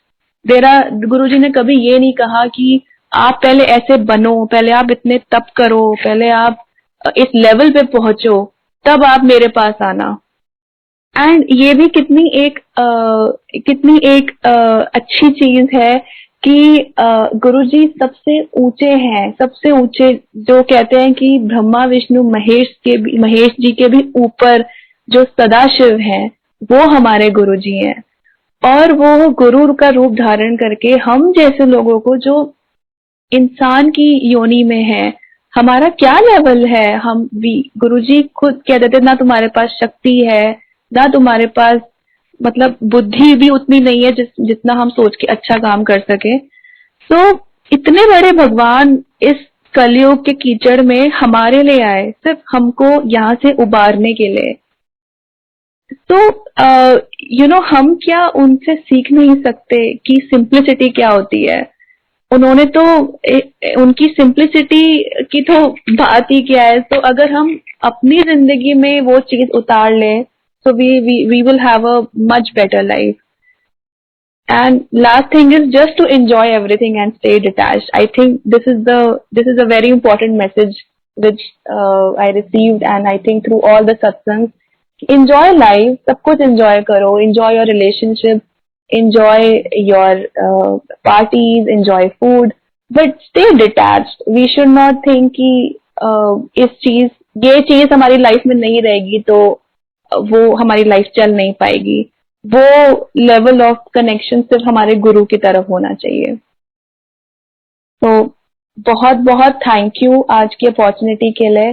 Speaker 1: Guruji ने कभी ये नहीं कहा कि आप पहले ऐसे बनो, पहले आप इतने तप करो, पहले आप इस लेवल पे पहुंचो, तब आप मेरे पास आना. एंड ये भी कितनी एक अच्छी चीज है कि गुरुजी सबसे ऊंचे हैं, सबसे ऊंचे, जो कहते हैं कि ब्रह्मा विष्णु महेश जी के भी ऊपर जो सदाशिव हैं, वो हमारे गुरुजी हैं। और वो गुरु का रूप धारण करके हम जैसे लोगों को, जो इंसान की योनि में है, हमारा क्या लेवल है, हम भी गुरुजी खुद कह देते ना तुम्हारे पास शक्ति है, ना तुम्हारे पास मतलब बुद्धि भी उतनी नहीं है जितना हम सोच के अच्छा काम कर सके। तो इतने बड़े भगवान इस कलयुग के कीचड़ में हमारे लिए आए, सिर्फ हमको यहाँ से उबारने के लिए। तो हम क्या उनसे सीख नहीं सकते कि सिंप्लिसिटी क्या होती है? उन्होंने तो उनकी सिंप्लिसिटी की तो बात ही क्या है। तो अगर हम अपनी जिंदगी में वो चीज उतार लें, so we will have a much better life. And last thing is just to enjoy everything and stay detached. I think this is a very important message which I received, and I think through all the satsangs. Enjoy life, सब कुछ enjoy करो, enjoy your relationship, enjoy your parties, enjoy food, but stay detached. We should not think कि ये चीज हमारी life में नहीं रहेगी तो वो हमारी लाइफ चल नहीं पाएगी। वो लेवल ऑफ कनेक्शन सिर्फ हमारे गुरु की तरफ होना चाहिए। तो बहुत बहुत थैंक यू आज की अपॉर्चुनिटी के लिए।